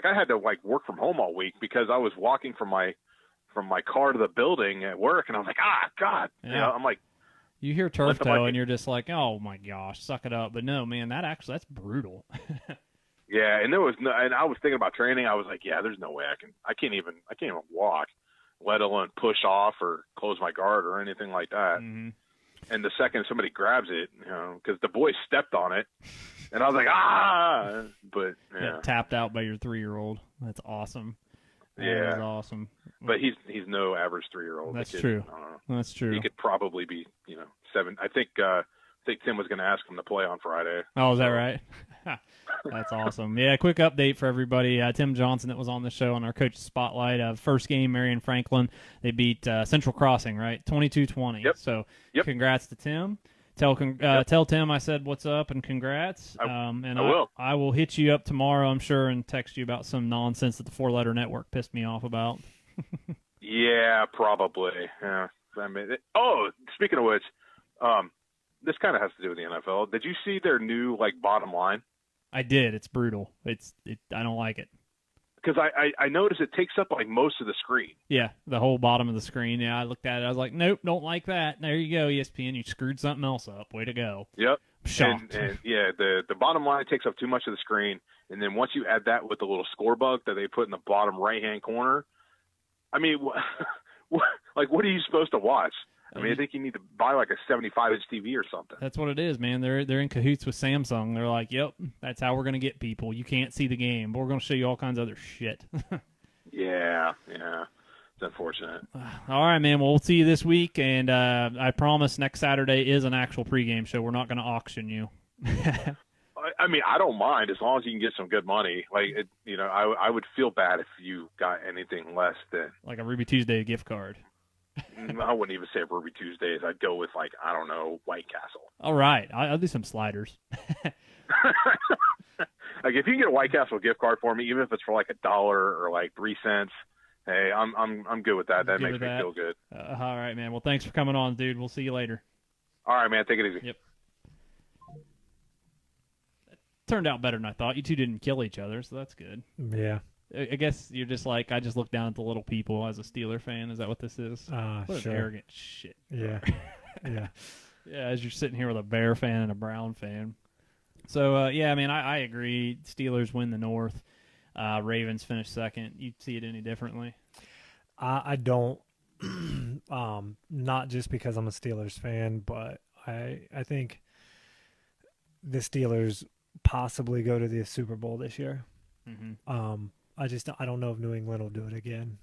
had to work from home all week because I was walking from my car to the building at work, and I was like, God. Yeah. I'm like, you hear turf toe and you're just like, oh my gosh, suck it up. But no, man, that's brutal. Yeah, and I was thinking about training. I was like, yeah, there's no way I can't even walk, let alone push off or close my guard or anything like that. Mm-hmm. And the second somebody grabs it, because the boy stepped on it, and I was like, but yeah. Tapped out by your 3-year-old. That's awesome. Yeah, that's awesome. But he's no average 3-year-old. That's true. That's true. He could probably be 7. I think Tim was going to ask him to play on Friday. Oh, is that right? That's awesome. Yeah, quick update for everybody. Tim Johnson that was on the show on our Coach Spotlight. First game, Marion Franklin. They beat Central Crossing, right? 22-20. Yep. So yep. Congrats to Tim. Tell Tim I said what's up and congrats. And I will. I will hit you up tomorrow, I'm sure, and text you about some nonsense that the 4-letter network pissed me off about. Yeah, probably. Yeah. I mean, speaking of which, this kind of has to do with the NFL. Did you see their new bottom line? I did. It's brutal. I don't like it. Because I noticed it takes up most of the screen. Yeah, the whole bottom of the screen. Yeah, I looked at it. I was like, nope, don't like that. There you go, ESPN. You screwed something else up. Way to go. Yep. Shocked. And yeah, the bottom line takes up too much of the screen. And then once you add that with the little score bug that they put in the bottom right-hand corner, I mean, what are you supposed to watch? I mean, I think you need to buy a 75-inch TV or something. That's what it is, man. They're in cahoots with Samsung. They're like, yep, that's how we're going to get people. You can't see the game, but we're going to show you all kinds of other shit. Yeah. It's unfortunate. All right, man. Well, we'll see you this week, and I promise next Saturday is an actual pregame show. We're not going to auction you. I mean, I don't mind as long as you can get some good money. I would feel bad if you got anything less than a Ruby Tuesday gift card. I wouldn't even say Ruby Tuesdays. I'd go with I don't know, White Castle. All right, I'll do some sliders. If you can get a White Castle gift card for me, even if it's for $1 or 3 cents, hey, I'm good with that. That makes me feel good. All right, man. Well, thanks for coming on, dude. We'll see you later. All right, man. Take it easy. Yep. That turned out better than I thought. You two didn't kill each other, so that's good. Yeah. I guess you're just I just look down at the little people as a Steeler fan. Is that what this is? What sure. an arrogant shit. Yeah. Yeah. Yeah, as you're sitting here with a Bear fan and a Brown fan. So, yeah, I mean, I agree. Steelers win the North. Ravens finish second. You see it any differently? I don't. Not just because I'm a Steelers fan, but I think the Steelers possibly go to the Super Bowl this year. Mm-hmm. I don't know if New England will do it again.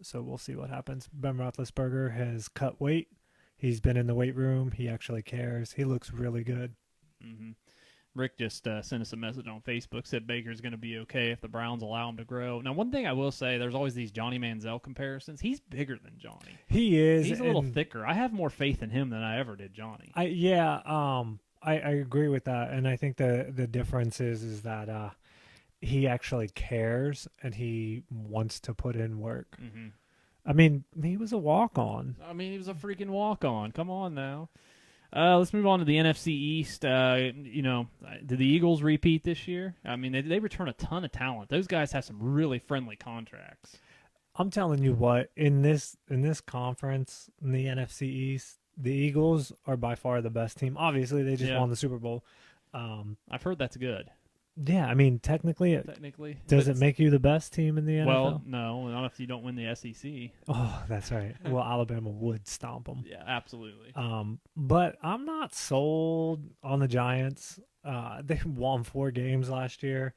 So we'll see what happens. Ben Roethlisberger has cut weight. He's been in the weight room. He actually cares. He looks really good. Mm-hmm. Rick just sent us a message on Facebook, said Baker's going to be okay if the Browns allow him to grow. Now, one thing I will say, there's always these Johnny Manziel comparisons. He's bigger than Johnny. He is. He's a little thicker. I have more faith in him than I ever did Johnny. I agree with that, and I think the difference is that he actually cares and he wants to put in work. Mm-hmm. I mean, he was a walk-on. He was a freaking walk-on. Come on now. Let's move on to the NFC East. Did the Eagles repeat this year? I mean, they return a ton of talent. Those guys have some really friendly contracts. I'm telling you what, in this conference, in the NFC East, the Eagles are by far the best team. Obviously, they just won the Super Bowl. I've heard that's good. Yeah, I mean, technically, does it make you the best team in the NFL? Well, no, not if you don't win the SEC. Oh, that's right. Well, Alabama would stomp them. Yeah, absolutely. But I'm not sold on the Giants. They won 4 games last year.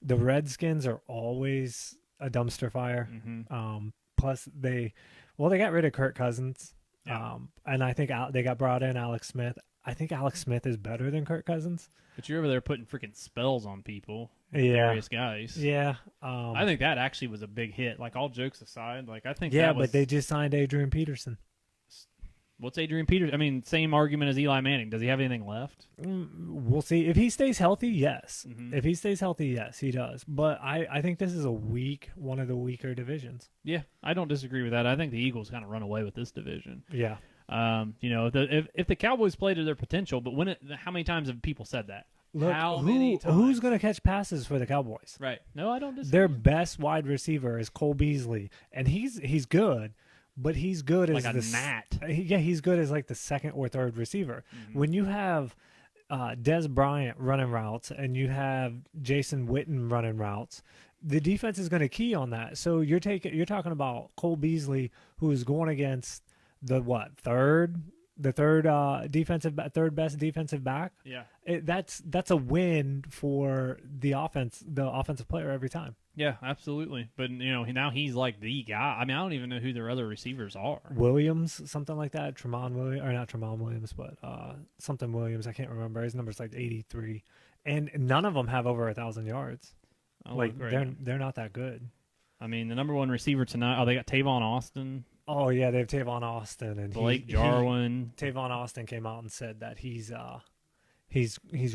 The Redskins are always a dumpster fire. Mm-hmm. Plus, they got rid of Kirk Cousins. Yeah. And I think they got brought in Alex Smith. I think Alex Smith is better than Kirk Cousins. But you're over there putting freaking spells on people. Yeah. Various guys. Yeah. I think that actually was a big hit. Like, all jokes aside, I think yeah, that was... but they just signed Adrian Peterson. What's Adrian Peterson? I mean, same argument as Eli Manning. Does he have anything left? We'll see. If he stays healthy, yes. Mm-hmm. If he stays healthy, yes, he does. But I think this is one of the weaker divisions. Yeah, I don't disagree with that. I think the Eagles kind of run away with this division. Yeah. If the Cowboys play to their potential, but how many times have people said that? Look, many times? Who's going to catch passes for the Cowboys? Right. No, I don't disagree. Their best wide receiver is Cole Beasley, and he's good, but he's good like as a gnat. He's good as like the second or third receiver. Mm-hmm. When you have Des Bryant running routes and you have Jason Witten running routes, the defense is going to key on that. So you're talking about Cole Beasley, who is going against the third best defensive back. Yeah, that's a win for the offensive player every time. Yeah, absolutely. But now he's like the guy. I mean, I don't even know who their other receivers are. Williams, something like that. Tremont Williams, or not Tremont Williams, but something Williams. I can't remember. His number's like 83, and none of them have over 1,000 yards. They're not that good. I mean, the number one receiver tonight. Oh, they got Tavon Austin. Oh yeah, they have Tavon Austin and Blake Jarwin. Tavon Austin came out and said that he's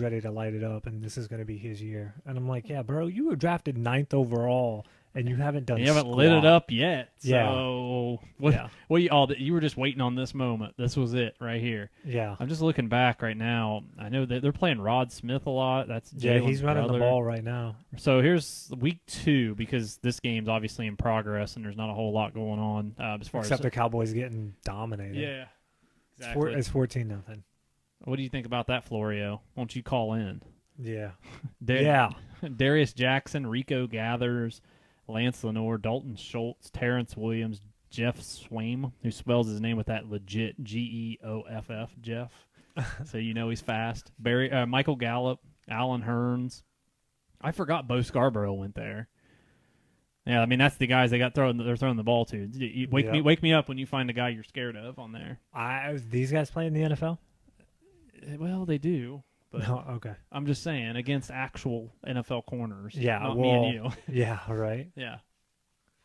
ready to light it up, and this is going to be his year. And I'm like, yeah, bro, you were drafted 9th overall, and you haven't done. You haven't lit it up yet. So yeah. You were just waiting on this moment. This was it right here. Yeah. I'm just looking back right now. I know that they're playing Rod Smith a lot. That's Jalen's he's running brother. the ball right now. So here's week 2, because this game's obviously in progress and there's not a whole lot going on except the Cowboys getting dominated. Yeah, exactly. It's 14-0. What do you think about that, Florio? Won't you call in? Yeah. Darius Jackson, Rico Gathers, Lance Lenore, Dalton Schultz, Terrence Williams, Jeff Swaim, who spells his name with that legit Geoff, Jeff. So he's fast. Michael Gallup, Alan Hearns. I forgot Bo Scarborough went there. Yeah, I mean, that's the guys they're throwing the ball to. Wake me up when you find a guy you're scared of on there. These guys play in the NFL? Well, they do. But no, okay. I'm just saying, against actual NFL corners. Yeah, not me and you. Yeah, right. Yeah.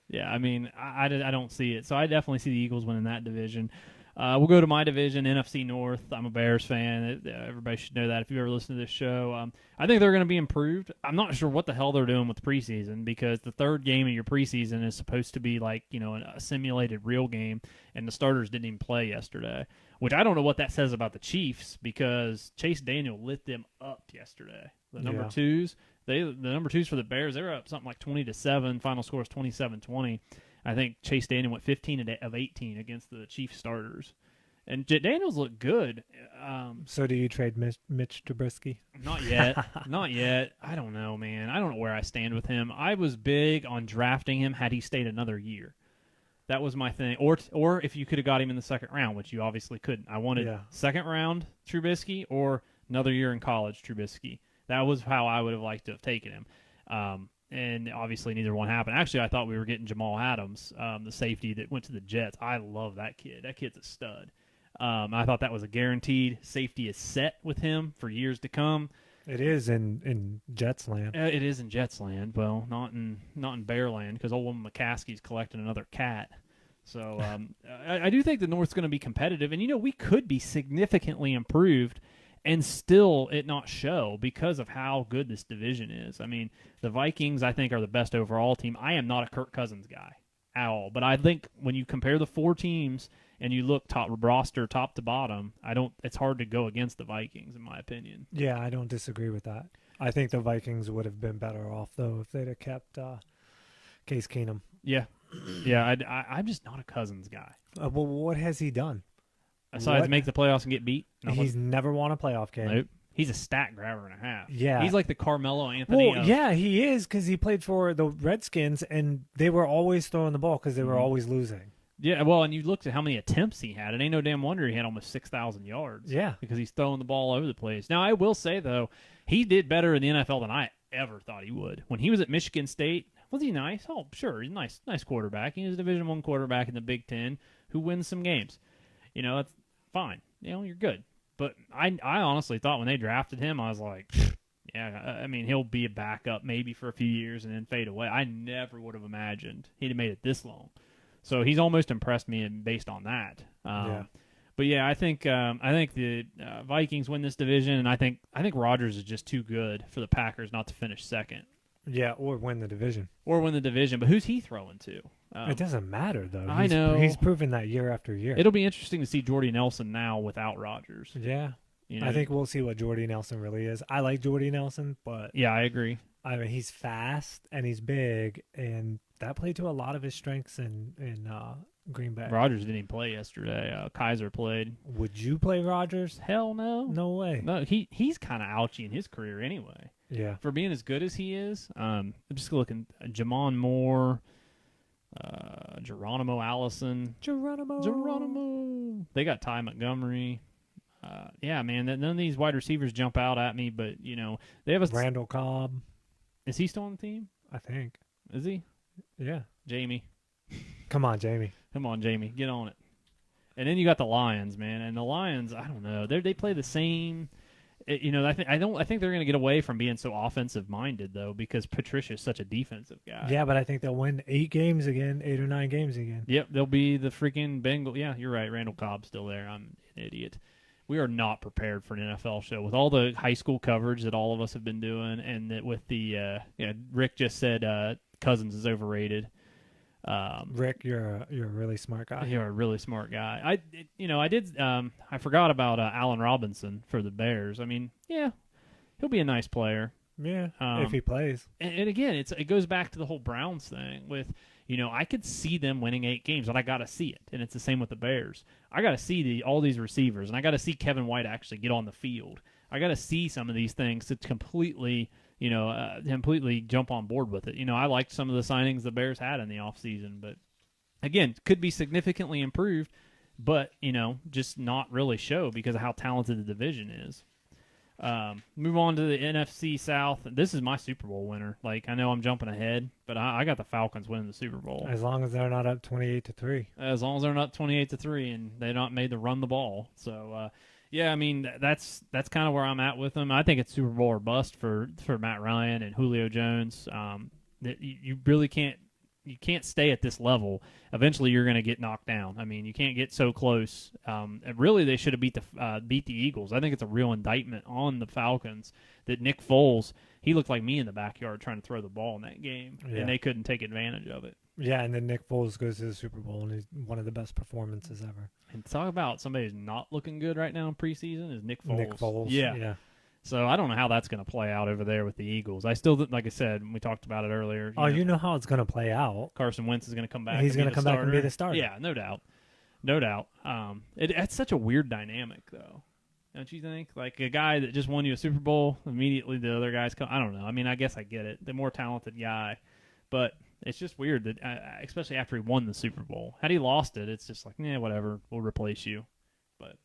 Yeah, I mean, I don't see it. So I definitely see the Eagles winning that division. We'll go to my division, NFC North. I'm a Bears fan. Everybody should know that if you've ever listened to this show. I think they're going to be improved. I'm not sure what the hell they're doing with preseason, because the third game of your preseason is supposed to be like, a simulated real game, and the starters didn't even play yesterday, which I don't know what that says about the Chiefs, because Chase Daniel lit them up yesterday. The number twos. The number twos for the Bears, they were up something like 20-7. Final score is 27-20. I think Chase Daniel went 15 of 18 against the Chiefs starters. And Daniels looked good. So do you trade Mitch Trubisky? Not yet. Not yet. I don't know, man. I don't know where I stand with him. I was big on drafting him had he stayed another year. That was my thing. Or if you could have got him in the second round, which you obviously couldn't. I wanted second round Trubisky or another year in college Trubisky. That was how I would have liked to have taken him. And obviously neither one happened. Actually, I thought we were getting Jamal Adams, the safety that went to the Jets. I love that kid. That kid's a stud. I thought that was a guaranteed. Safety is set with him for years to come. It is in Jets land. It is in Jets land. Well, not in Bear land because old woman McCaskey's collecting another cat. So I do think the North's going to be competitive, and we could be significantly improved and still it not show because of how good this division is. I mean, the Vikings I think are the best overall team. I am not a Kirk Cousins guy at all, but I think when you compare the 4 teams and you look top roster top to bottom, it's hard to go against the Vikings in my opinion. Yeah, I don't disagree with that. I think the Vikings would have been better off though if they'd have kept Case Keenum. Yeah. I'm just not a Cousins guy. Well, what has he done? Besides make the playoffs and get beat? He's never won a playoff game. Nope. He's a stat grabber and a half. Yeah. He's like the Carmelo Anthony. Well, yeah, he is because he played for the Redskins, and they were always throwing the ball because they were always losing. Yeah, well, and you looked at how many attempts he had. It ain't no damn wonder he had almost 6,000 yards. Yeah. Because he's throwing the ball all over the place. Now, I will say, though, he did better in the NFL than I ever thought he would. When he was at Michigan State, was he nice? Oh, sure. He's a nice quarterback. He was a Division I quarterback in the Big Ten who wins some games. That's fine. You're good. But I honestly thought when they drafted him, I was like, yeah, I mean, he'll be a backup maybe for a few years and then fade away. I never would have imagined he'd have made it this long. So he's almost impressed me based on that. Yeah. But yeah, I think the Vikings win this division, and I think Rodgers is just too good for the Packers not to finish second. Yeah, or win the division. But who's he throwing to? It doesn't matter, though. I know. He's proven that year after year. It'll be interesting to see Jordy Nelson now without Rodgers. Yeah. I think we'll see what Jordy Nelson really is. I like Jordy Nelson, but... Yeah, I agree. I mean, he's fast, and he's big, and that played to a lot of his strengths in Green Bay. Rodgers didn't even play yesterday. Kaiser played. Would you play Rodgers? Hell no. No way. No, he's kind of ouchy in his career anyway. Yeah. For being as good as he is, I'm just looking Jamon Moore, Geronimo Allison. Geronimo. They got Ty Montgomery. Yeah, man, none of these wide receivers jump out at me, but, they have a... Randall Cobb. Is he still on the team? I think. Is he? Yeah. Jamie. Come on, Jamie. Come on, Jamie. Get on it. And then you got the Lions, man. And the Lions, I don't know. They play the same... I think they're going to get away from being so offensive minded though, because Patricia's such a defensive guy. Yeah, but I think they'll win 8 or 9 games again. Yep, they'll be the freaking Bengal. Yeah, you're right. Randall Cobb's still there. I'm an idiot. We are not prepared for an NFL show with all the high school coverage that all of us have been doing, and that with the Rick just said Cousins is overrated. Rick, you're a really smart guy. You're a really smart guy. I forgot about Allen Robinson for the Bears. I mean, yeah, he'll be a nice player. Yeah, if he plays. And again, it goes back to the whole Browns thing with, I could see them winning 8 games, and I got to see it. And it's the same with the Bears. I got to see all these receivers, and I got to see Kevin White actually get on the field. I got to see some of these things to completely jump on board with it. I liked some of the signings the Bears had in the offseason, but again, could be significantly improved, but, just not really show because of how talented the division is. Move on to the NFC South. This is my Super Bowl winner. Like, I know I'm jumping ahead, but I got the Falcons winning the Super Bowl. As long as they're not up 28-3. As long as they're not 28-3 and they're not made to run the ball. So, yeah, I mean, that's kind of where I'm at with them. I think it's Super Bowl or bust for Matt Ryan and Julio Jones. That you really can't stay at this level. Eventually, you're going to get knocked down. I mean, you can't get so close. Really, they should have beat the Eagles. I think it's a real indictment on the Falcons that Nick Foles, he looked like me in the backyard trying to throw the ball in that game, and they couldn't take advantage of it. Yeah, and then Nick Foles goes to the Super Bowl, and he's one of the best performances ever. And talk about somebody who's not looking good right now in preseason is Nick Foles. Nick Foles, yeah. So I don't know how that's going to play out over there with the Eagles. I still, like I said, we talked about it earlier. You know how it's going to play out. Carson Wentz is going to come back. He's going to come back and be the starter. Yeah, no doubt. It's such a weird dynamic, though. Don't you think? Like a guy that just won you a Super Bowl, immediately the other guys come. I don't know. I mean, I guess I get it. The more talented guy, but it's just weird that, especially after he won the Super Bowl. Had he lost it, it's just like, whatever, we'll replace you. But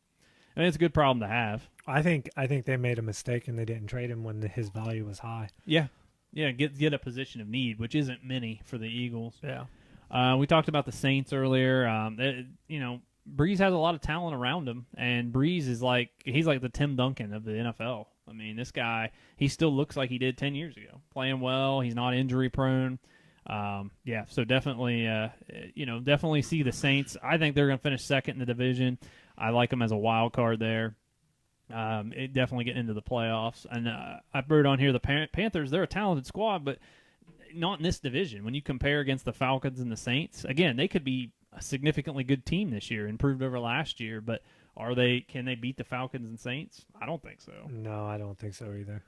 I mean, it's a good problem to have. I think they made a mistake and they didn't trade him when his value was high. Yeah, get a position of need, which isn't many for the Eagles. Yeah. We talked about the Saints earlier. Breeze has a lot of talent around him, and Breeze is he's like the Tim Duncan of the NFL. I mean, this guy, he still looks like he did 10 years ago, playing well. He's not injury prone. So definitely, definitely see the Saints. I think they're going to finish second in the division. I like them as a wild card there. It definitely getting into the playoffs. And I wrote on here the Panthers, they're a talented squad, but not in this division. When you compare against the Falcons and the Saints, again, they could be a significantly good team this year, improved over last year, but can they beat the Falcons and Saints? I don't think so. No, I don't think so either.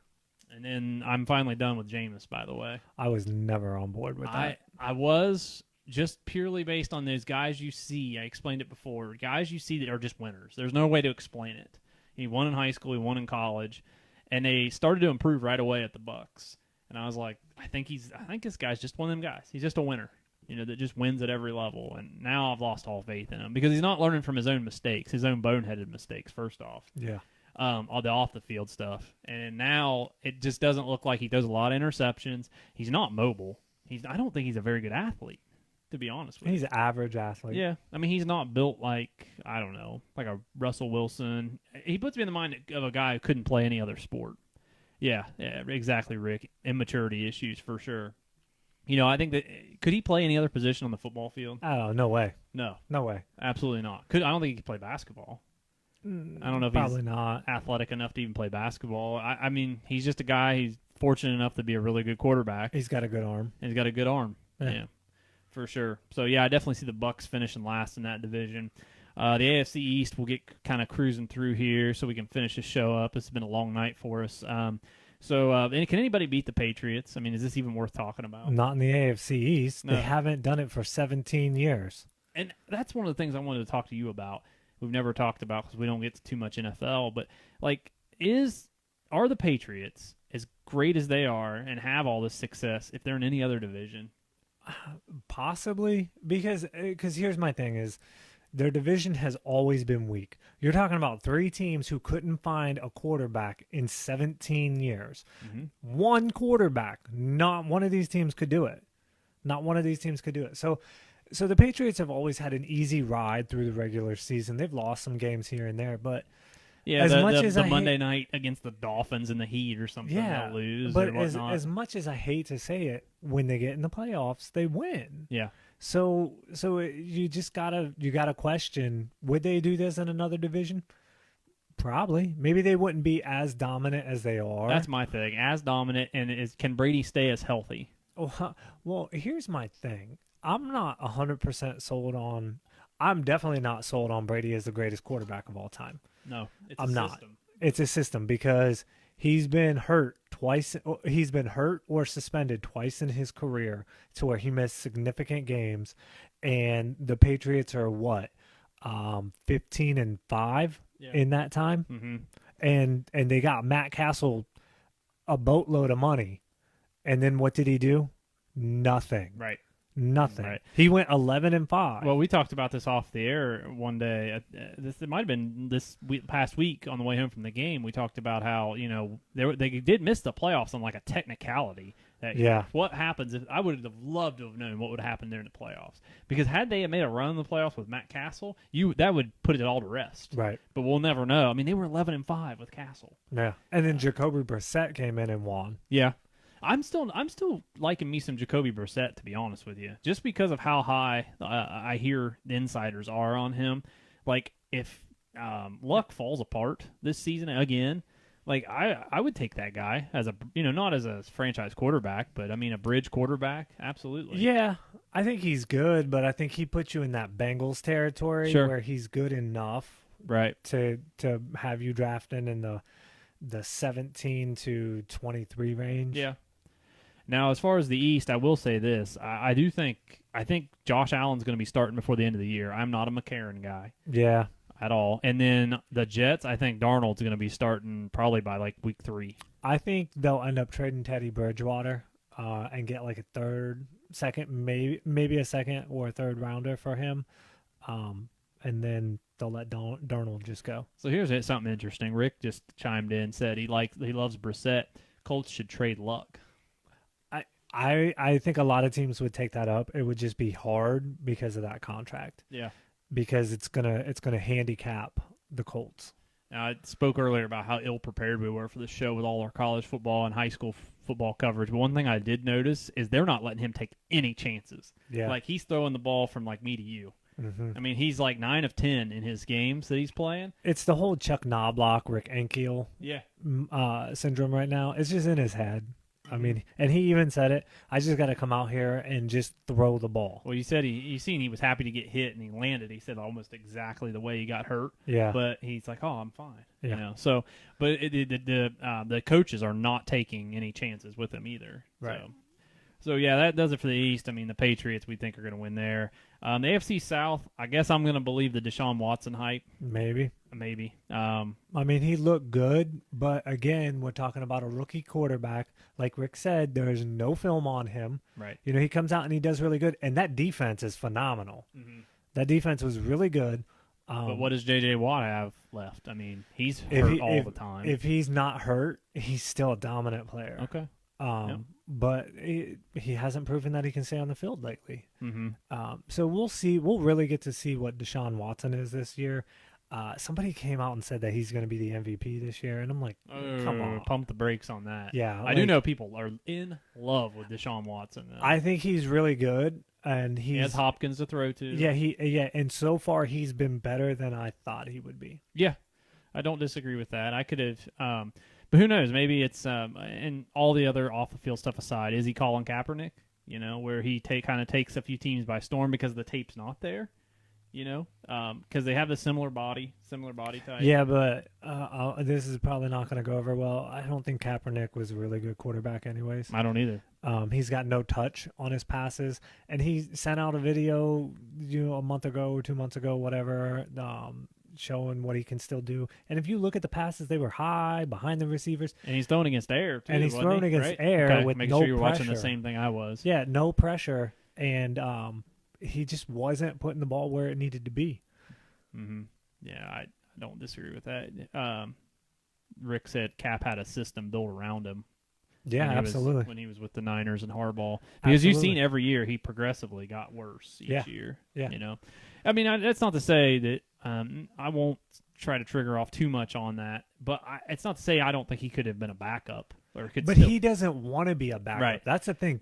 And then I'm finally done with Jameis, by the way. I was never on board with that. I was just purely based on those guys you see. I explained it before. Guys you see that are just winners. There's no way to explain it. He won in high school. He won in college. And they started to improve right away at the Bucs. And I was like, I think this guy's just one of them guys. He's just a winner, that just wins at every level. And now I've lost all faith in him because he's not learning from his own mistakes, his own boneheaded mistakes, first off. Yeah. All the off-the-field stuff. And now it just doesn't look like he does a lot of interceptions. He's not mobile. I don't think he's a very good athlete, to be honest with you. He's an average athlete. Yeah. I mean, he's not built like a Russell Wilson. He puts me in the mind of a guy who couldn't play any other sport. Yeah, exactly, Rick. Immaturity issues for sure. I think that could he play any other position on the football field? Oh, no way. No way. Absolutely not. I don't think he could play basketball. I don't know if probably he's not athletic enough to even play basketball. I mean, he's just a guy. He's fortunate enough to be a really good quarterback. He's got a good arm. He's got a good arm. Yeah, for sure. So yeah, I definitely see the Bucs finishing last in that division. The AFC East will get kind of cruising through here, so we can finish the show up. It's been a long night for us. Can anybody beat the Patriots? I mean, is this even worth talking about? Not in the AFC East. No. They haven't done it for 17 years. And that's one of the things I wanted to talk to you about. We've never talked about because we don't get to too much NFL. But are the Patriots as great as they are and have all this success if they're in any other division? Possibly, because here's my thing is their division has always been weak. You're talking about 3 teams who couldn't find a quarterback in 17 years. Mm-hmm. One quarterback. Not one of these teams could do it. Not one of these teams could do it. So the Patriots have always had an easy ride through the regular season. They've lost some games here and there, but yeah, the Monday night against the Dolphins and the Heat or something, they'll lose. But or whatnot. as much as I hate to say it, when they get in the playoffs, they win. Yeah. So you just gotta question: would they do this in another division? Probably. Maybe they wouldn't be as dominant as they are. That's my thing. As dominant, and can Brady stay as healthy? Well, here's my thing. I'm not 100% sold on. I'm definitely not sold on Brady as the greatest quarterback of all time. No, I'm not. It's a system because he's been hurt twice. He's been hurt or suspended twice in his career to where he missed significant games, and the Patriots are 15-5 in that time, mm-hmm. and they got Matt Castle a boatload of money, and then what did he do? Nothing. Right. Nothing. Right. He went 11-5. Well, we talked about this off the air one day. It might have been past week on the way home from the game. We talked about how they did miss the playoffs on like a technicality. What happens if I would have loved to have known what would happen there in the playoffs, because had they made a run in the playoffs with Matt Castle, that would put it all to rest. Right. But we'll never know. I mean, they were 11-5 with Castle. Yeah. And then Jacoby Brissett came in and won. Yeah. I'm still liking me some Jacoby Brissett, to be honest with you, just because of how high I hear the insiders are on him. Like, if Luck falls apart this season again, like I would take that guy as not as a franchise quarterback, but I mean a bridge quarterback, absolutely. Yeah, I think he's good, but I think he puts you in that Bengals territory where he's good enough, right, to have you drafting in the 17 to 23 range. Yeah. Now, as far as the East, I will say this: I think Josh Allen's going to be starting before the end of the year. I'm not a McCarron guy, at all. And then the Jets, I think Darnold's going to be starting probably by like week 3. I think they'll end up trading Teddy Bridgewater and get like a second, maybe a second or a third rounder for him, and then they'll let Darnold just go. So here's something interesting. Rick just chimed in, said he loves Brissett. Colts should trade Luck. I think a lot of teams would take that up. It would just be hard because of that contract. Yeah. because it's gonna handicap the Colts. I spoke earlier about how ill-prepared we were for the show with all our college football and high school football coverage. But one thing I did notice is they're not letting him take any chances. Yeah. Like, he's throwing the ball from, like, me to you. Mm-hmm. I mean, he's like 9 of 10 in his games that he's playing. It's the whole Chuck Knobloch, Rick Ankiel syndrome right now. It's just in his head. I mean, and he even said it. I just got to come out here and just throw the ball. Well, you said he was happy to get hit and he landed. He said almost exactly the way he got hurt. Yeah. But he's like, oh, I'm fine. Yeah. You know. So, but the coaches are not taking any chances with him either. Right. So yeah, that does it for the East. I mean, the Patriots we think are going to win there. The AFC South, I guess I'm going to believe the Deshaun Watson hype. Maybe. I mean, he looked good, but again, we're talking about a rookie quarterback. Like Rick said, there's no film on him. Right. You know, he comes out and he does really good, and that defense is phenomenal. Mm-hmm. That defense was really good. But what does J.J. Watt have left? I mean, he's hurt all the time. If he's not hurt, he's still a dominant player. Okay. But he hasn't proven that he can stay on the field lately. Mm-hmm. So we'll see. We'll really get to see what Deshaun Watson is this year. Somebody came out and said that he's going to be the MVP this year, and I'm like, come on, pump the brakes on that. Yeah, I do know people are in love with Deshaun Watson. I think he's really good, and he has Hopkins to throw to. Yeah, and so far he's been better than I thought he would be. Yeah, I don't disagree with that. I could have, but who knows? Maybe it's and all the other off the field stuff aside, is he Colin Kaepernick? You know, where he kind of takes a few teams by storm because the tape's not there. You know, because they have the similar body type. Yeah, but this is probably not going to go over well. I don't think Kaepernick was a really good quarterback anyways. I don't either. He's got no touch on his passes, and he sent out a video, a month ago or 2 months ago, whatever, showing what he can still do. And if you look at the passes, they were high behind the receivers. And he's throwing against air, too. And he's throwing against right? air okay. with Make no sure you're pressure. watching the same thing I was. Yeah, no pressure. And he just wasn't putting the ball where it needed to be. Mm-hmm. Yeah, I don't disagree with that. Rick said Cap had a system built around him. Yeah, absolutely. When he was with the Niners and Harbaugh. Because you've seen every year he progressively got worse each year. Yeah. You know? I mean, that's not to say that I won't try to trigger off too much on that, but it's not to say I don't think he could have been a backup. But he doesn't want to be a backup. Right. That's the thing.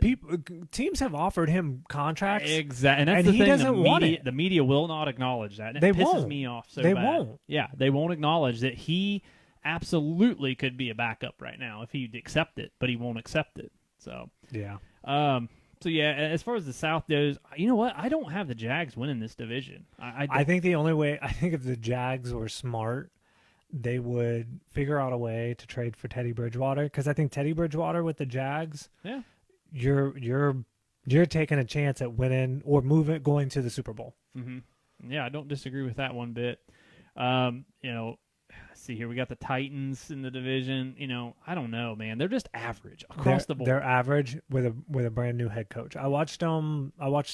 Teams have offered him contracts. Exactly. And that's and the he thing. Doesn't want it. The media will not acknowledge that. And they it pisses won't. me off so they bad. Won't. Yeah, they won't acknowledge that he absolutely could be a backup right now if he'd accept it, but he won't accept it. So yeah. So yeah, as far as the South goes, you know what? I don't have the Jags winning this division. I think the only way. I think if the Jags were smart, they would figure out a way to trade for Teddy Bridgewater, because I think Teddy Bridgewater with the Jags, you're taking a chance at winning or going to the Super Bowl. Mm-hmm. Yeah, I don't disagree with that one bit. Let's see here, we got the Titans in the division. I don't know, man. They're just average across the board. They're average with a brand new head coach. I watched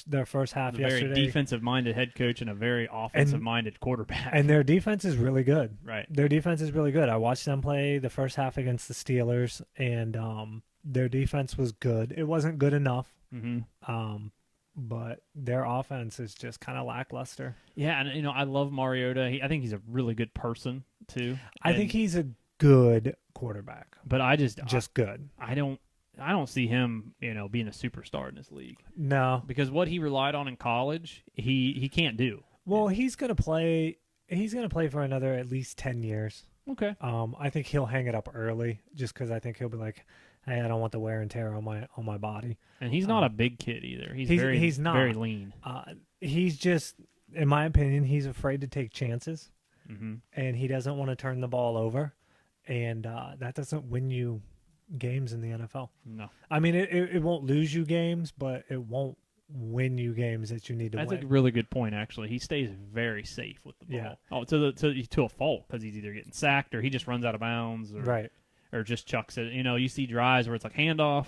their first half yesterday. Very defensive-minded head coach and a very offensive-minded quarterback. And their defense is really good. Right. Their defense is really good. I watched them play the first half against the Steelers, and their defense was good. It wasn't good enough. Mm-hmm. But their offense is just kind of lackluster. Yeah, and I love Mariota. I think he's a really good person too. I think he's a good quarterback, but I just good. I don't see him, being a superstar in this league. No, because what he relied on in college, he can't do. Well, he's gonna play. He's gonna play for another at least 10 years. Okay. I think he'll hang it up early, just because I think he'll be like, hey, I don't want the wear and tear on my body. And he's not a big kid either. He's not very lean. He's just, in my opinion, he's afraid to take chances, and he doesn't want to turn the ball over, and that doesn't win you games in the NFL. No, I mean it won't lose you games, but it won't win you games that you need to win. That's a really good point, actually. He stays very safe with the ball. Yeah. Oh, to a fault, because he's either getting sacked or he just runs out of bounds, or just chucks it. You see drives where it's like handoff,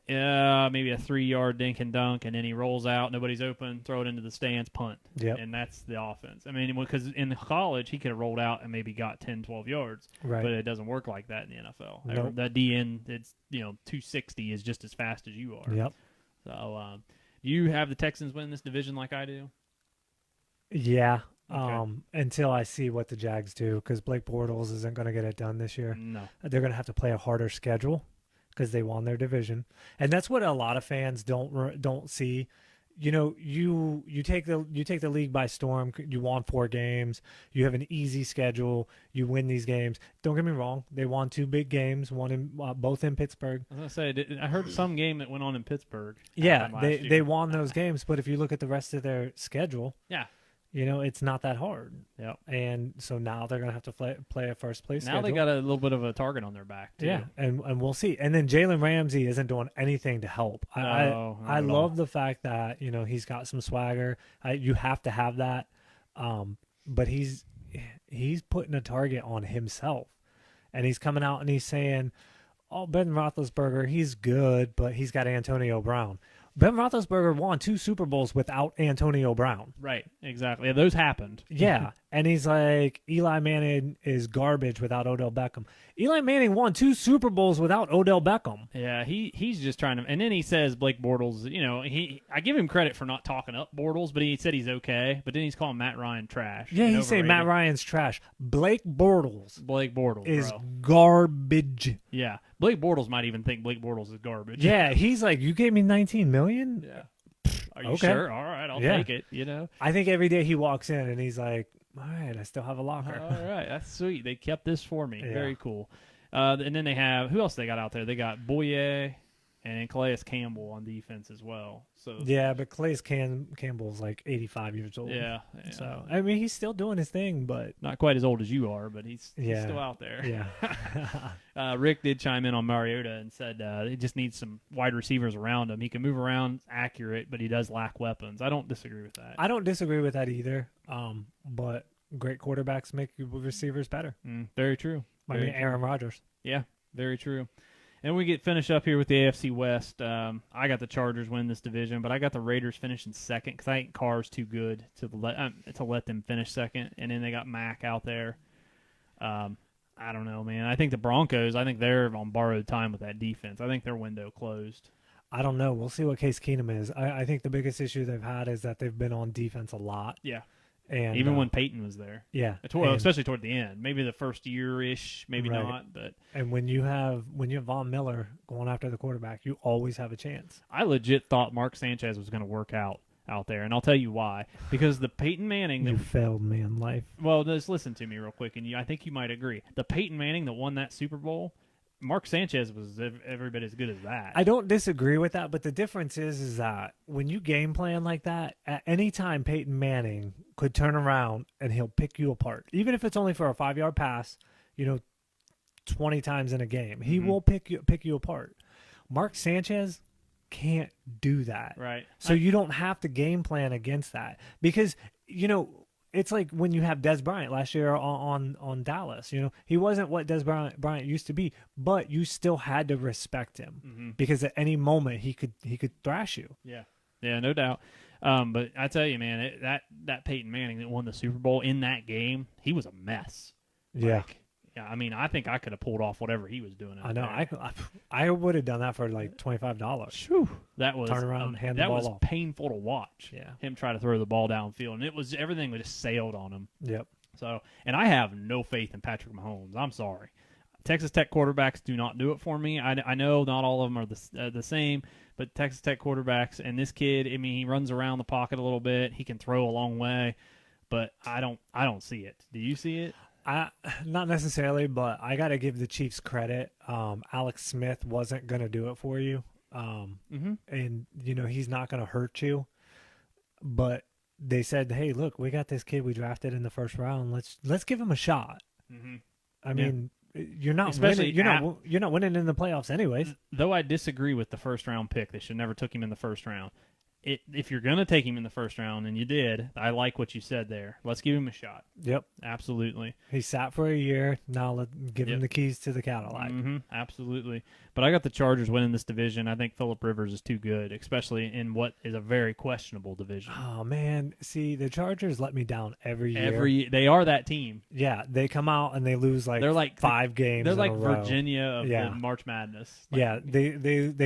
maybe a 3-yard dink and dunk, and then he rolls out, nobody's open, throw it into the stands, punt. Yep. And that's the offense. I mean, because in college, he could have rolled out and maybe got 10, 12 yards. Right. But it doesn't work like that in the NFL. Nope. That DN, it's 260 is just as fast as you are. Yep. So, do you have the Texans win this division like I do? Yeah. Okay. Until I see what the Jags do, because Blake Bortles isn't going to get it done this year. No. They're going to have to play a harder schedule because they won their division, and that's what a lot of fans don't see. You know, you take the league by storm. You won 4 games. You have an easy schedule. You win these games. Don't get me wrong; they won 2 big games. One in both in Pittsburgh. I was gonna say, I heard some game that went on in Pittsburgh. Yeah, happened last they year. won those games. But if you look at the rest of their schedule, Yeah. you know, it's not that hard. Yep. And so now they're going to have to play a first place Now schedule. they got a little bit of a target on their back too. Yeah, and we'll see. And then Jalen Ramsey isn't doing anything to help. No, I not at love all. the fact that, you know, he's got some swagger. You have to have that. But he's putting a target on himself, and he's coming out and he's saying, "Oh, Ben Roethlisberger, he's good, but he's got Antonio Brown." Ben Roethlisberger won 2 Super Bowls without Antonio Brown. Right. Exactly. Yeah, those happened. Yeah, and he's like, Eli Manning is garbage without Odell Beckham. Eli Manning won 2 Super Bowls without Odell Beckham. Yeah, he's just trying to, and then he says Blake Bortles. You know, I give him credit for not talking up Bortles, but he said he's okay. But then he's calling Matt Ryan trash. Yeah, and he's saying Matt overrated. Ryan's trash. Blake Bortles Blake Bortles is bro. garbage. Yeah, Blake Bortles might even think Blake Bortles is garbage. Yeah, he's like, you gave me $19 million? Yeah. Are you Okay. sure? All right, I'll Yeah. take it. You know. I think every day he walks in and he's like, all right, I still have a locker. All right, that's sweet. They kept this for me. Yeah. Very cool. And then they have, who else they got out there? They got Boye and Calais Campbell on defense as well. So Yeah, but Calais Campbell's like 85 years old. yeah. So, I mean, he's still doing his thing, but Not quite as old as you are, but he's Yeah. still out there. yeah. Rick did chime in on Mariota and said he just needs some wide receivers around him. He can move around, accurate, but he does lack weapons. I don't disagree with that. I don't disagree with that either. But great quarterbacks make receivers better. Very true. I Very mean, true. Aaron Rodgers. Yeah, very true. And we get finished up here with the AFC West. I got the Chargers win this division, but I got the Raiders finishing second because I think Carr's too good to let them finish second. And then they got Mac out there. I don't know, man. I think the Broncos, I think they're on borrowed time with that defense. I think their window closed. I don't know. We'll see what Case Keenum is. I think the biggest issue they've had is that they've been on defense a lot. Yeah. And Even when Peyton was there. yeah, Especially toward the end. Maybe the first year-ish, maybe Right. not. But and when you have Von Miller going after the quarterback, you always have a chance. I legit thought Mark Sanchez was going to work out there, and I'll tell you why. Because the Peyton Manning You that failed me in life. well, just listen to me real quick, and I think you might agree. The Peyton Manning that won that Super Bowl, Mark Sanchez was every bit as good as that. I don't disagree with that, but the difference is that when you game plan like that, at any time Peyton Manning could turn around and he'll pick you apart, even if it's only for a 5-yard pass. 20 times in a game, he will pick you apart. Mark Sanchez can't do that, Right. So you don't have to game plan against that because it's like when you have Des Bryant last year on Dallas. He wasn't what Des Bryant used to be, but you still had to respect him because at any moment he could thrash you. Yeah, no doubt. But I tell you, man, that Peyton Manning that won the Super Bowl in that game, he was a mess. Yeah, Yeah, I mean, I think I could have pulled off whatever he was doing. I know. There. I would have done that for like $25. Whew. That was Turn around, hand the that ball was off. painful to watch. Yeah. Him try to throw the ball downfield, and everything was just sailed on him. Yep. So, and I have no faith in Patrick Mahomes. I'm sorry. Texas Tech quarterbacks do not do it for me. I know not all of them are the same, but Texas Tech quarterbacks and this kid, I mean, he runs around the pocket a little bit. He can throw a long way, but I don't see it. Do you see it? Not necessarily, but I got to give the Chiefs credit. Alex Smith wasn't going to do it for you. And he's not going to hurt you, but they said, "Hey, look, we got this kid we drafted in the first round. Let's give him a shot." I mean, you're not Especially winning. You're not winning in the playoffs anyways. Though I disagree with the first round pick. They should never took him in the first round. If you're going to take him in the first round, and you did, I like what you said there. Let's give him a shot. Yep. Absolutely. He sat for a year. Now let's give him the keys to the Cadillac. Absolutely. But I got the Chargers winning this division. I think Phillip Rivers is too good, especially in what is a very questionable division. Oh man, see, the Chargers let me down every year. They are that team. Yeah, they come out and they lose They're like 5 games. They're in like a row. Virginia of Yeah. the March Madness. Yeah, they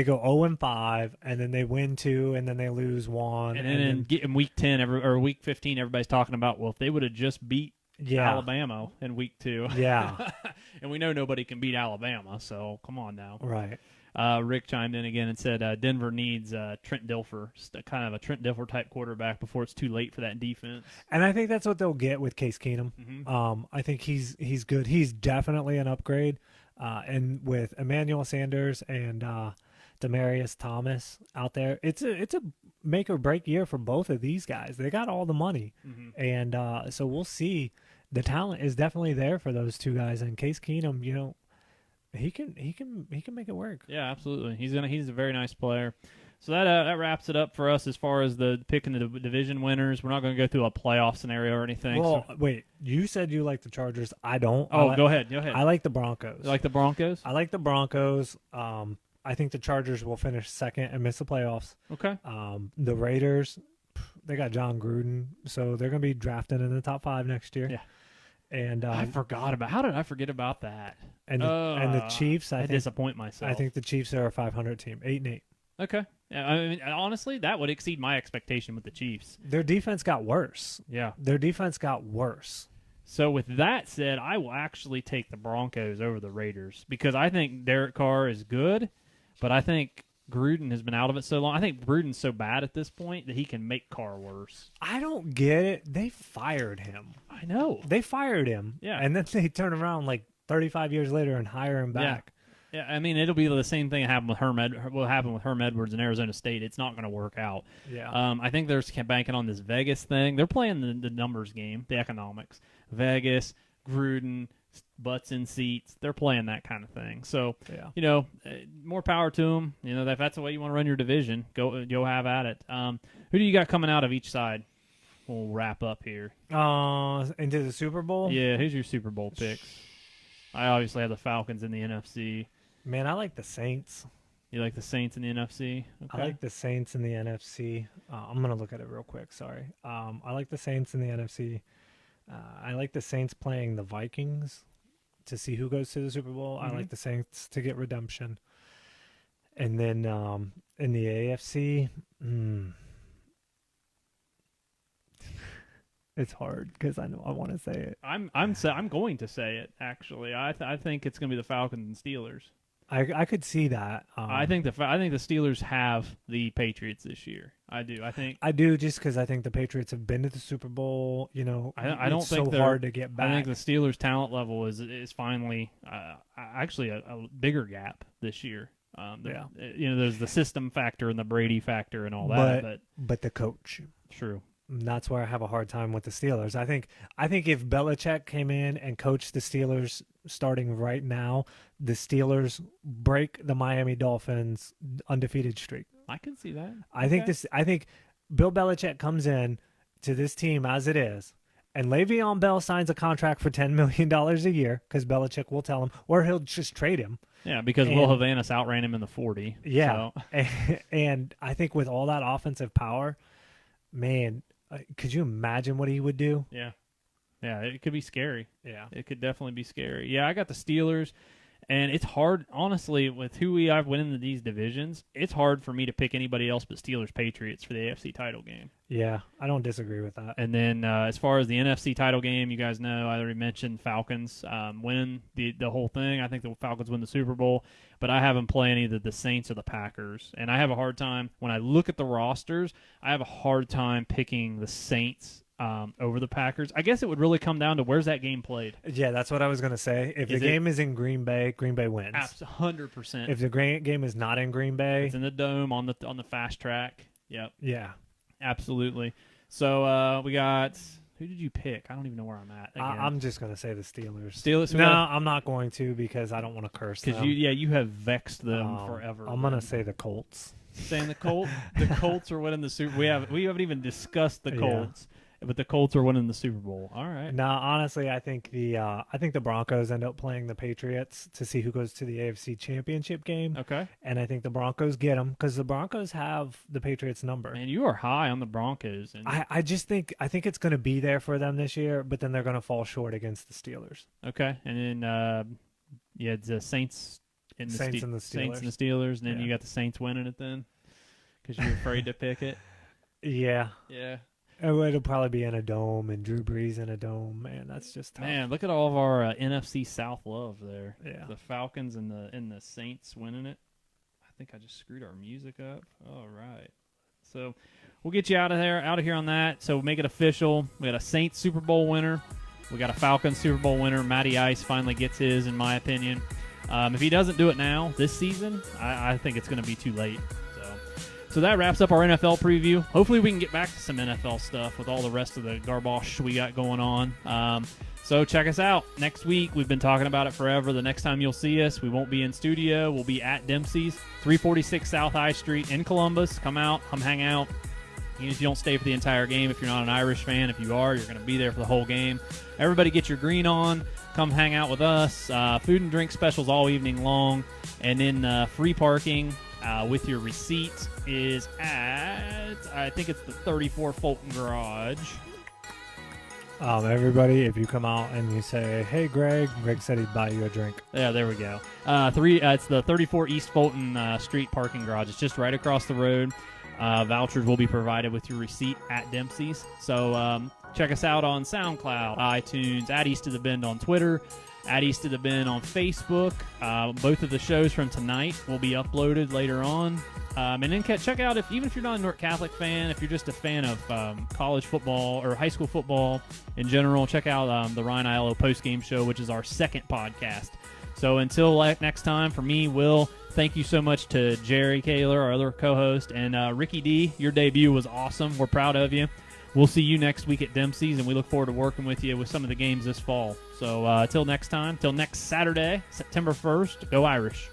go 0-5, and then they win 2, and then they lose lose one, and then in week 10 or week 15, everybody's talking about, well, if they would have just beat Alabama in week 2, and we know nobody can beat Alabama, so come on now. Right. Rick chimed in again and said Denver needs Trent Dilfer, kind of a Trent Dilfer type quarterback before it's too late for that defense. And I think that's what they'll get with Case Keenum. Mm-hmm. I think he's good. He's definitely an upgrade. And with Emmanuel Sanders and Demaryius Thomas out there, it's a make or break year for both of these guys. They got all the money, and so we'll see. The talent is definitely there for those two guys. And Case Keenum, he can make it work. Yeah, absolutely. He's a very nice player. So that wraps it up for us as far as the picking the division winners. We're not going to go through a playoff scenario or anything. Well, wait. You said you like the Chargers. I don't. Oh, go ahead. I like the Broncos. You like the Broncos? I like the Broncos. I think the Chargers will finish second and miss the playoffs. Okay. The Raiders, they got John Gruden, so they're going to be drafted in the top 5 next year. Yeah. And I forgot about. How did I forget about that? And the Chiefs, I think, disappoint myself. I think the Chiefs are a 500 team, 8-8. Okay. Yeah, I mean, honestly, that would exceed my expectation with the Chiefs. Their defense got worse. Yeah. Their defense got worse. So with that said, I will actually take the Broncos over the Raiders because I think Derek Carr is good, but I think Gruden has been out of it so long. I think Gruden's so bad at this point that he can make Carr worse. I don't get it. They fired him. I know. They fired him. Yeah. And then they turn around like 35 years later and hire him back. Yeah, I mean, it'll be the same thing that happened with Herm Edwards in Arizona State. It's not going to work out. Yeah. I think they're banking on this Vegas thing. They're playing the numbers game, the economics. Vegas, Gruden, butts in seats. They're playing that kind of thing. So, more power to them. If that's the way you want to run your division, go have at it. Who do you got coming out of each side? We'll wrap up here. Into the Super Bowl? Yeah, who's your Super Bowl picks? I obviously have the Falcons in the NFC. Man, I like the Saints. You like the Saints in the NFC? Okay. I like the Saints in the NFC. I'm going to look at it real quick. Sorry. I like the Saints in the NFC. I like the Saints playing the Vikings to see who goes to the Super Bowl. I like the Saints to get redemption. And then in the AFC, it's hard because I know I want to say it. I'm going to say it, actually. I think it's going to be the Falcons and Steelers. I could see that. I think the Steelers have the Patriots this year. I do. I do just because I think the Patriots have been to the Super Bowl. I don't think it's so hard to get back. I think the Steelers' talent level is finally actually a bigger gap this year. There's the system factor and the Brady factor and all that, but the coach. True. That's where I have a hard time with the Steelers. I think if Belichick came in and coached the Steelers starting right now, the Steelers break the Miami Dolphins undefeated streak. I can see that. I think Bill Belichick comes in to this team as it is, and Le'Veon Bell signs a contract for $10 million a year because Belichick will tell him, or he'll just trade him. Yeah, because Will Havanis outran him in the 40. Yeah, so. and I think with all that offensive power, man, could you imagine what he would do? Yeah, it could be scary. Yeah, it could definitely be scary. Yeah, I got the Steelers, and it's hard, honestly, with who I've winning these divisions. It's hard for me to pick anybody else but Steelers Patriots for the AFC title game. Yeah, I don't disagree with that. And then as far as the NFC title game, you guys know I already mentioned Falcons win the whole thing. I think the Falcons win the Super Bowl, but I have them playing either the Saints or the Packers. And I have a hard time, when I look at the rosters, I have a hard time picking the Saints over the Packers. I guess it would really come down to where's that game played. Yeah, that's what I was going to say. If the game is in Green Bay wins. 100%. If the game is not in Green Bay, it's in the Dome on the fast track. Yep. Yeah. Absolutely. So we got. Who did you pick? I don't even know where I'm at. I'm just going to say the Steelers. Steelers? No, I'm not going to because I don't want to curse them. Because you have vexed them forever. I'm going to say the Colts. Saying the Colts are winning the Super. We haven't even discussed the Colts. But the Colts are winning the Super Bowl. All right. No, honestly, I think the Broncos end up playing the Patriots to see who goes to the AFC Championship game. Okay. And I think the Broncos get them because the Broncos have the Patriots number. Man, you are high on the Broncos. And I just think it's going to be there for them this year, but then they're going to fall short against the Steelers. Okay. And then it's the Saints and the Saints and the Steelers. And then you got the Saints winning it then because you're afraid to pick it. Yeah. Yeah. It'll probably be in a dome, and Drew Brees in a dome. Man, that's just tough. Man, look at all of our NFC South love there. Yeah. The Falcons and the Saints winning it. I think I just screwed our music up. All right. So we'll get you out of here on that. So make it official. We got a Saints Super Bowl winner. We got a Falcons Super Bowl winner. Matty Ice finally gets his, in my opinion. If he doesn't do it now, this season, I think it's going to be too late. So that wraps up our NFL preview. Hopefully we can get back to some NFL stuff with all the rest of the garbage we got going on. So check us out next week. We've been talking about it forever. The next time you'll see us, we won't be in studio. We'll be at Dempsey's, 346 South High Street in Columbus. Come out, come hang out. Even if you don't stay for the entire game, if you're not an Irish fan, if you are, you're going to be there for the whole game. Everybody get your green on. Come hang out with us. Food and drink specials all evening long. And then free parking with your receipt is at, I think it's the 34 Fulton Garage. Everybody, if you come out and you say, "Hey, Greg," Greg said he'd buy you a drink. Yeah, there we go. It's the 34 East Fulton Street parking garage. It's just right across the road. Vouchers will be provided with your receipt at Dempsey's. So check us out on SoundCloud, iTunes, at East of the Bend on Twitter, at East of the Bend on Facebook. Both of the shows from tonight will be uploaded later on. And then check out, even if you're not a North Catholic fan, if you're just a fan of college football or high school football in general, check out the Ryan ILO post-game show, which is our second podcast. So until next time, for me, Will, thank you so much to Jerry Caylor, our other co-host, and Ricky D. Your debut was awesome. We're proud of you. We'll see you next week at Dempsey's, and we look forward to working with you with some of the games this fall. So till next time, till next Saturday, September 1st, go Irish.